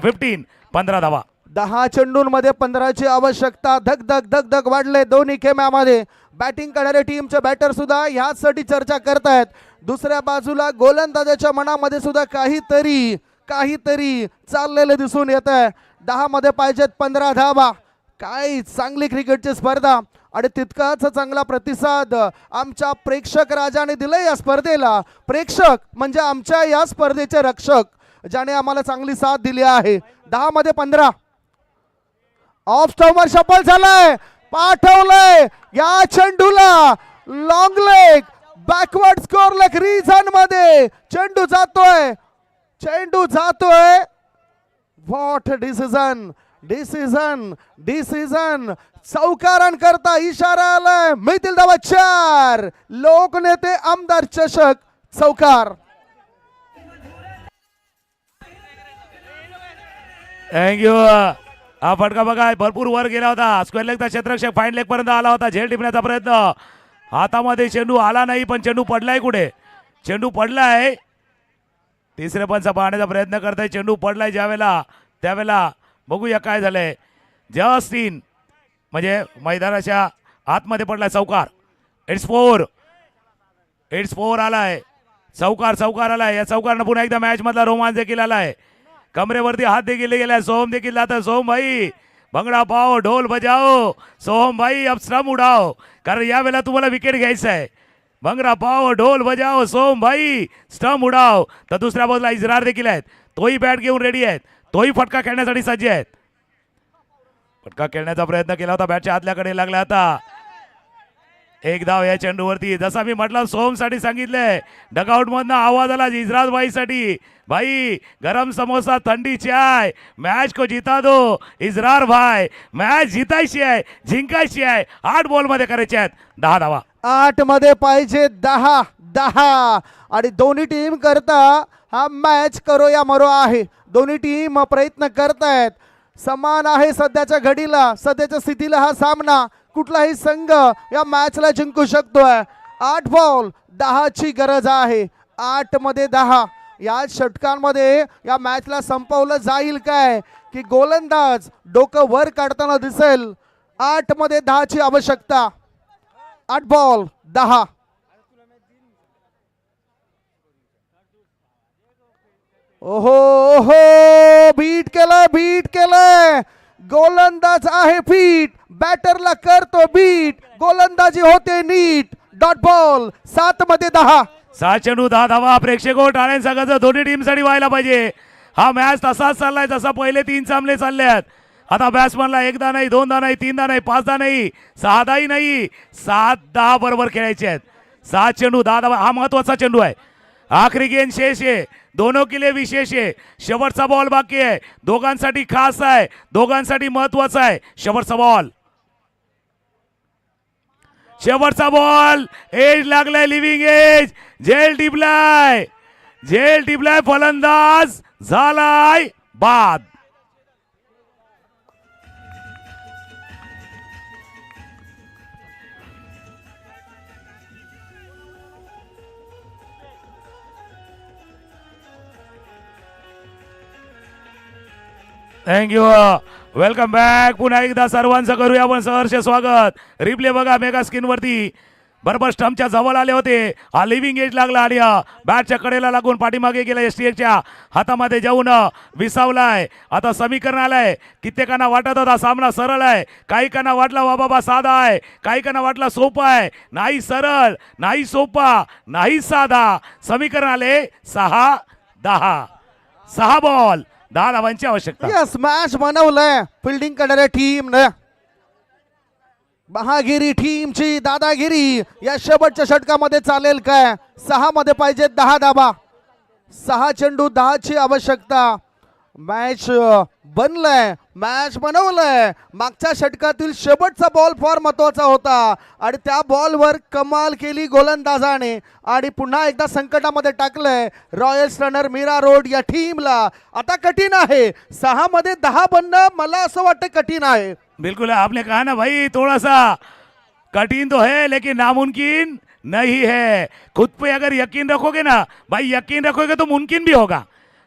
15 धावा. 10 चेंडूंमध्ये 15ची आवश्यकता. धक धक धक धक वाढले दोन्ही खेम्यामध्ये. बॅटिंग करणारे टीमचे बॅटर सुद्धा ह्याचसाठी चर्चा करतायत. दुसऱ्या बाजूला गोलंदाजाच्या मनामध्ये सुद्धा काहीतरी चाललेलं दिसून येत आहे. 10 मध्ये पाहिजेत 15 धावा. काय चांगली क्रिकेटची स्पर्धा आणि तितकाच चांगला प्रतिसाद आमच्या प्रेक्षक राजाने दिलाय या स्पर्धेला. प्रेक्षक म्हणजे आमच्या या स्पर्धेचे रक्षक, ज्याने आम्हाला चांगली साथ दिली आहे. 10 मध्ये 15. ऑफ स्टॉमर शफल झालाय, पाठवलंय या चेंडूला. Long leg, backward square leg region मध्ये चेंडू जातोय. व्हॉट डिसिजन चौकारांकरता इशारा आलाय. मिळतील धावा 4. लोकनेते आमदार चषक चौकार. थँक्यू. हा फटका बघा भरपूर वर गेला होता. स्क्वेअर लेगचा क्षेत्ररक्षक फाईन लेग पर्यंत आला होता. झेल टिपण्याचा प्रयत्न, हातामध्ये चेंडू आला नाही, पण चेंडू पडलाय. कुठे चेंडू पडलाय? तिसरे पंच पाहण्याचा प्रयत्न करताय. चेंडू पडलाय ज्यावेळेला त्यावेळेला बघूया काय झालंय. जस्ट इन म्हणजे मैदानाच्या आतमध्ये पडलाय. चौकार. इट्स 4 आलाय. चौकार आलाय. या चौकारनं पुन्हा एकदा मॅच मधला रोमांच देखील आलाय. कमरेवरती हात देखील गेलाय. सोहम देखील जाता. सोहम भाई भंगडा पाओ, ढोल बजाओ. सोहम भाई अब श्रम उडाओ, कारण यावेळेला तुम्हाला विकेट घ्यायचं आहे. भंगडा पाओ, ढोल बजाओ, सोहम भाई स्टंप उडाव. तर दुसऱ्या बाजूला इजरार देखील आहेत. तोही बॅट घेऊन रेडी आहेत. तोही फटका खेळण्यासाठी सज्ज आहेत. फटका खेळण्याचा प्रयत्न केला होता, बॅटच्या आतल्याकडे लागला होता. एक धाव या चेंडूवरती. जसा मी म्हटलं सोहमसाठी सांगितलंय, डगआउट मधनं आवाज आला इजराज भाईसाठी. भाई गरम समोसा थंडी चाय, मॅच को जिता दो इजरार भाई. मॅच जितायची आहे, जिंकायची आहे. 8 बॉल मध्ये करायचे आहेत 10 धावा. 8 मध्ये पाहिजे 10 आणि दोन्ही टीम करता हा मॅच करो या मरो आहे. दोन्ही टीम प्रयत्न करतायत. समान आहे सध्याच्या घडीला, सध्याच्या स्थितीला हा सामना. कुठलाही संघ या मॅचला जिंकू शकतोय. 8 बॉल 10 ची गरज आहे. 8 मध्ये 10. या षटकांमध्ये या मॅचला संपवलं जाईल काय, की गोलंदाज डोकं वर काढताना दिसेल. 8 मध्ये 10 ची आवश्यकता. 8 बॉल 10. ओहो बीट केलंय. गोलंदाज आहे फिट, बॅटरला करतो बीट, गोलंदाजी होते नीट. डॉट बॉल 7 मध्ये 10. 7 चेंडू 10 धावा. प्रेक्षको टाळ्यांचा गजर दोन्ही टीमसाठी व्हायला पाहिजे. हा मॅच तसाच चाललाय जसा पहिले 3 सामने चालले आहेत. आता बॅट्समनला 1दा नाही, 2दा नाही, 3दा नाही, 5दा नाही, 6दाही नाही, 7-10 बरोबर खेळायचे आहेत. 7 चेंडू 10 धावा. हा महत्वाचा चेंडू आहे. आखरी गेंद शेष आहे, दोनों के लिए विशेष आहे. शेवटचा बॉल बाकी आहे, दोघांसाठी खास आहे, दोघांसाठी महत्वाचा आहे. शेवटचा बॉल, शेवटचा बॉल. एज लागलाय, लिव्हिंग एज. झेल टिपलाय, झेल टिपलाय. फलंदाज झालाय बाद. थँक्यू. Welcome back. पुन्हा एकदा सर्वांचं करूया आपण सहर्ष स्वागत. रिप्ले बघा मेगा स्क्रीन वरती. बरोबर स्टंपच्या जवळ आले होते. हा लिव्हिंग एज लागला आणि बॅटच्या कडेला लागून पाठीमागे गेला. एसटीएच्या हातामध्ये जाऊन विसावलाय. आता समीकरण आलंय. कित्येकांना वाटत होता सामना सरळ आहे, काहीकांना वाटला वा बाबा साधा आहे, काहीकांना वाटला सोपा आहे. नाही सरळ, नाही सोपा, नाही साधा. समीकरण आले 6-10. 6 बॉल 10 धावांची आवश्यकता. यस, मॅच बनवलंय फिल्डिंग करणाऱ्या टीम न. बहागिरी टीमची दादागिरी या शेवटच्या षटकामध्ये चालेल काय? 6 मध्ये पाहिजे 10 धावा. 6 चेंडू 10ची आवश्यकता. मॅच बनलंय, मॅच बनवलंय. मागच्या षटकातील शेवटचा बॉल फार महत्वाचा होता आणि त्या बॉलवर कमाल केली गोलंदाजाने आणि पुन्हा एकदा संकटामध्ये टाकलंय रॉयल्स रनर मीरा रोड या टीमला. आता कठीण आहे 6 मध्ये 10 बनणं. मला असं वाटतं कठीण आहे. बिल्कुल आपने कहा ना भाई, थोड़ा सा कठिन तो है लेकिन नामुमकिन नहीं है. खुद पे अगर यकीन रखोगे ना भाई, यकीन रखोगे तो मुमकिन भी होगा,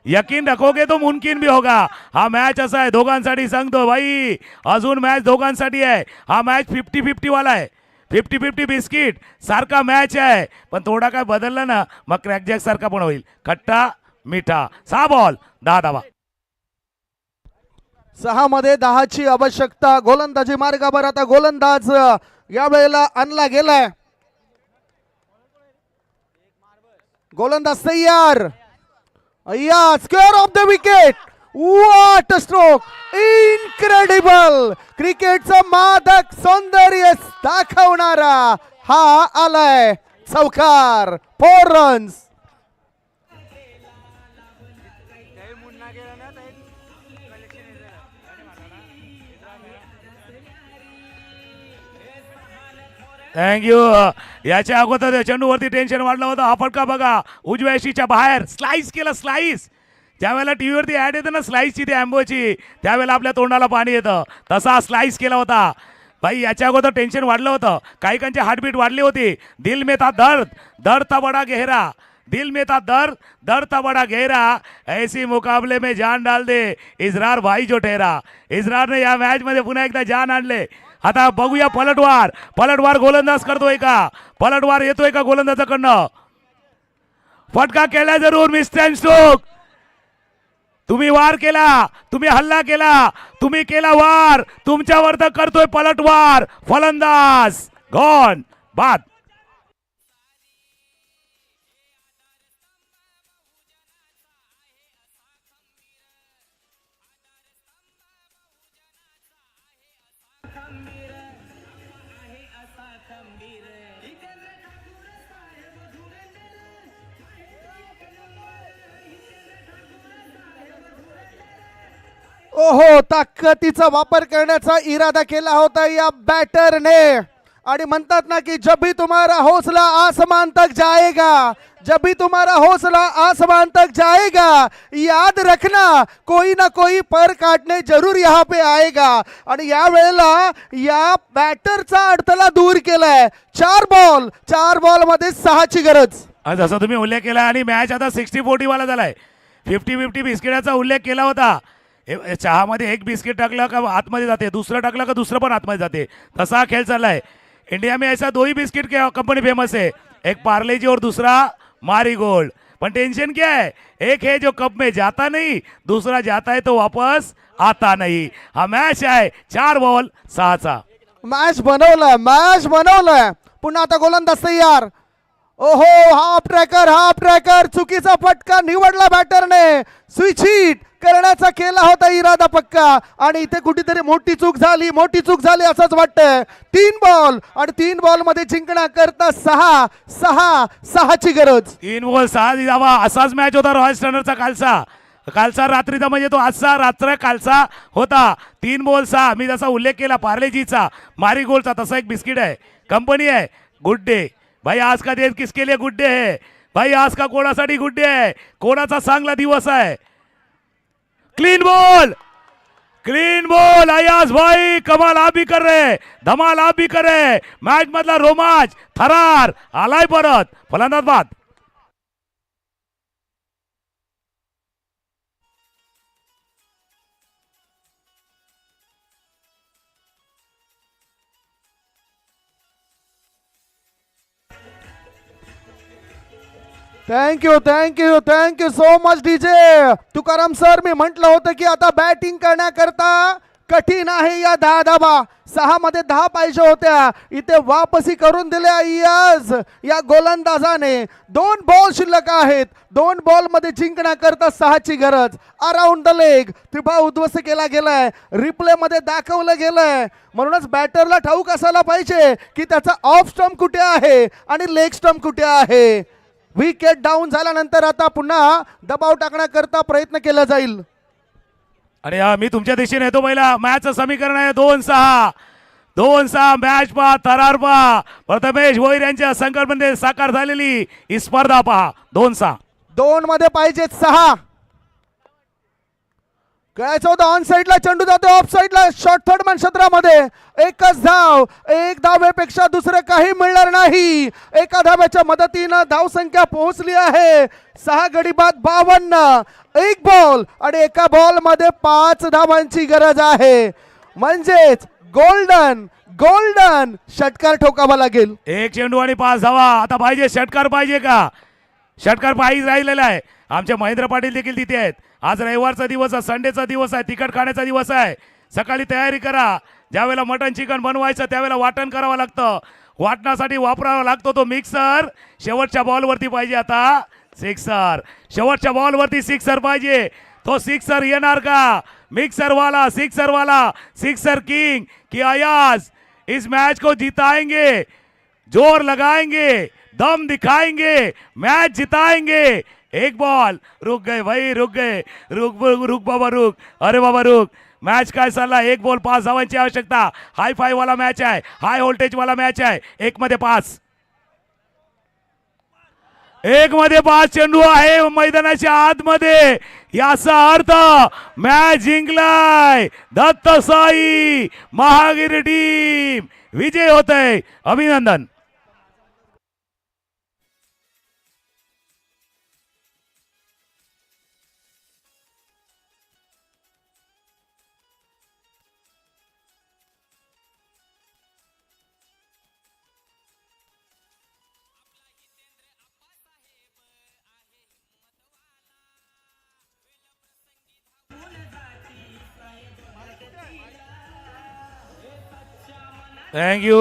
यकीन रखोगे तो मुमकिन भी होगा. हा मॅच असा आहे दोघांसाठी सांगतो भाई, अजून मॅच दोघांसाठी आहे. हा मॅच 50-50 वाला आहे. 50-50 बिस्किट सारखा मॅच आहे, पण थोडा काय बदलला ना मग क्रॅकजॅक सारखा पण होईल. खट्टा मिठा. 6 बॉल 10 धावा. 6 मध्ये 10ची आवश्यकता. गोलंदाजी मार्गावर आता गोलंदाज या वेळेला आणला गेलाय. गोलंदाज तयार. या square off the wicket. What stroke, incredible. क्रिकेटचं मादक सौंदर्य दाखवणारा हा आलाय चौकार. 4 रन्स. थँक्यू. याच्या अगोदर चेंडूवरती टेन्शन वाढलं होतं. हा फटका बघा उजव्या यशीच्या बाहेर स्लाइस केला. स्लाइस ज्यावेळेला टीव्हीवरती ॲड येतं ना स्लाइसची, ती अँबोची, त्यावेळेला आपल्या तोंडाला पाणी येतं. तसा स्लाइस केला होता भाई. याच्या अगोदर टेन्शन वाढलं होतं, काहीकांची हार्टबीट वाढली होती. दिल में था दर्द, दर्द था बडा गहरा. दिल में था दर्द, दर्द था बडा गहरा. ऐसी मुकाबले में जान डाल दे इजरार भाई जो ठहरा. इजरारने या मॅच मध्ये पुन्हा एकदा जान आणले. आता बघूया पलटवार. पलटवार गोलंदाज करतोय का? पलटवार येतोय का गोलंदाजाकडनं? फटका केला जरूर मिस्टर स्ट्रोक. तुम्ही वार केला, तुम्ही हल्ला केला, तुम्ही केला वार. तुमच्यावर तर करतोय पलटवार. फलंदाज गॉन बाद. ओहो, ताकदीचा वापर करण्याचा इरादा केला होता या बॅटरने. आणि म्हणतात ना की जब भी तुम्हारा हौसला आसमान तक जाएगा, जब भी तुम्हारा हौसला आसमान तक जाएगा, याद रखना कोई ना कोई पर काटने जरूर यहाँ पे आएगा. आणि या वेळेला या बॅटरचा अडथळा दूर केलाय. 4 बॉल मध्ये 6ची गरज. जसं तुम्ही उल्लेख केला आणि मॅच आता 60-40 वाला झालाय. 50-50 बिस्किटाचा उल्लेख केला होता. चहामध्ये एक बिस्किट टाकलं का आतमध्ये जाते, दुसरं टाकलं का दुसरं पण आतमध्ये जाते. तसा हा खेळ चाललाय. इंडिया में ऐसा 2 ही बिस्किट की कंपनी फेमस है, एक पार्ले जी और दूसरा मारी गोल्ड. पण टेंशन क्या है, एक है जो कप में जाता नहीं, दूसरा जाता है तो वापस आता नहीं. हा मॅच आहे 4 बॉल 6चा. मॅच बनवलंय. पुन्हा आता गोलंदाज तयार. ओहो, हाफ ट्रॅकर चुकीचा फटका निवडला बॅटरने. स्विच हिट करण्याचा केला होता इरादा पक्का आणि इथे कुठेतरी मोठी चूक झाली असंच वाटतंय. 3 बॉल आणि 3 बॉल मध्ये जिंकण्याकरता 6ची गरज. 3 बॉल 6 धावा. असाच मॅच होता रॉयल स्टँडर्डचा कालचा रात्रीचा, म्हणजे तो आजचा रात्र कालचा होता. 3 बॉल 6. मी जसा उल्लेख केला पार्लेजीचा, मारी गोल्डचा, तसा एक बिस्किट आहे, कंपनी आहे गुड डे. भाई आज का दिन किसके लिए गुड डे है भाई? आज का कोणासाठी गुड डे आहे? कोणाचा चांगला दिवस आहे? क्लीन बॉल अयाज भाई, कमाल आप भी कर रहे, धमाल आप भी कर रहे. मॅच मधला रोमांच थरार आलाय परत. फलंदाज बाद. Thank you so much DJ Tukaram sir. मी म्हटलं होतं की आता बॅटिंग करण्याकरता कठीण आहे या 10 धावा. 6 मध्ये 10 पाहिजे होत्या, इथे वापसी करून दिल्या अय्याज या गोलंदाजाने. 2 बॉल शिल्लक आहेत. 2 बॉल मध्ये जिंकण्याकरता 6ची गरज. अराउंड द लेग त्रिभा उद्ध्वस्त केला गेलाय, रिप्ले मध्ये दाखवलं गेलंय. म्हणूनच बॅटरला ठाऊक असायला पाहिजे की त्याचा ऑफ स्टंप कुठे आहे आणि लेग स्टंप कुठे आहे. विकेट डाऊन झाल्यानंतर आता पुन्हा दबाव टाकण्याकरता प्रयत्न केला जाईल. आणि मी तुमच्या दिशेने येतो. पहिला मॅचचं समीकरण आहे 2-6 मॅच पहा, थरार पहा. प्रथमेश भोईर यांच्या संकल्पनेत साकार झालेली ही स्पर्धा पहा. 2-6. 2 मध्ये पाहिजे 6. कळायचं होतं ऑन साइडला चेंडू जातो, ऑफ साइडला शॉर्ट थर्ड मॅन क्षेत्रामध्ये. एकच धाव, 1 धावेपेक्षा दुसरं काही मिळणार नाही. एका धाव्याच्या मदतीनं धावसंख्या पोहोचली आहे 6 गडी बाद 52. 1 बॉल आणि एका बॉल मध्ये 5 धावांची गरज आहे. म्हणजेच गोल्डन षटकार ठोकावा लागेल. 1 चेंडू आणि 5 धावा. आता पाहिजे षटकार, पाहिजे का? षटकार पाहिजे राहिलेला आहे. आमचे महेंद्र पाटील देखील तिथे आहेत. आज रविवारचा दिवस आहे, संडेचा दिवस आहे, तिखट खाण्याचा दिवस आहे. सकाळी तयारी करा. ज्यावेळेला मटन चिकन बनवायचं त्यावेळेला वाटण करावं लागतं. वाटण्यासाठी वापरावा लागतो तो मिक्सर. शेवटच्या बॉलवरती पाहिजे आता सिक्सर. शेवटच्या बॉलवरती सिक्सर पाहिजे. तो सिक्सर येणार का? मिक्सरवाला सिक्सर किंग की अयाज इस मैच को जिताएंगे, जोर लगाएंगे, दम दिखाएंगे, मैच जिताएंगे. 1 बॉल. रुक गए भाई, रुक बाबा रुक. अरे बाबा रुक. मॅच काय चालला? 1 बॉल 5 धावांची आवश्यकता. हाय फाय वाला मॅच आहे, हाय व्होल्टेज वाला मॅच आहे. 1 मध्ये 5. 1 मध्ये 5 चेंडू आहे मैदानाच्या आतमध्ये. याचा अर्थ मॅच जिंकलाय दत्त साई महागिरी टीम. विजय होतय. अभिनंदन. थँक्यू.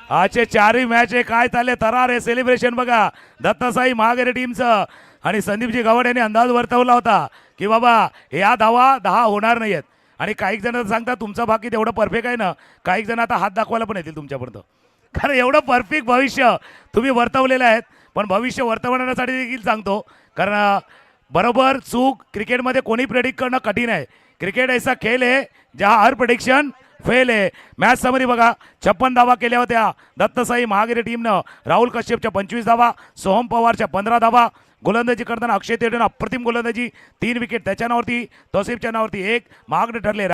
आजचे 4ही मॅच आहे. काय चालले थरार आहे, सेलिब्रेशन बघा दत्तसाई महागरे टीमचं. आणि संदीपजी गवड यांनी अंदाज वर्तवला होता की बाबा या धावा 10 होणार नाहीयेत. आणि काही जण सांगतात तुमचा बाकी तेवढं परफेक्ट आहे ना, काही जण आता हात दाखवायला पण येतील तुमच्यापर्यंत. कारण एवढं परफेक्ट भविष्य तुम्ही वर्तवलेलं आहेत. पण भविष्य वर्तवण्यासाठी देखील सांगतो, कारण बरोबर चूक क्रिकेटमध्ये कोणी प्रेडिक्ट करणं कठीण आहे. क्रिकेट ऐसा खेळ आहे जहा हर प्रेडिक्शन फेल आहे. मॅच समरी बघा. 56 धावा केल्या होत्या दत्तसाई महागिरी टीमनं. राहुल कश्यपच्या 25 धावा, सोहम पवारच्या 15 धावा. गोलंदाजी करताना अक्षय तेडून अप्रतिम गोलंदाजी, 3 विकेट त्याच्या नावावरती, तौसिफच्या नावावरती 1. महागडे ठरले.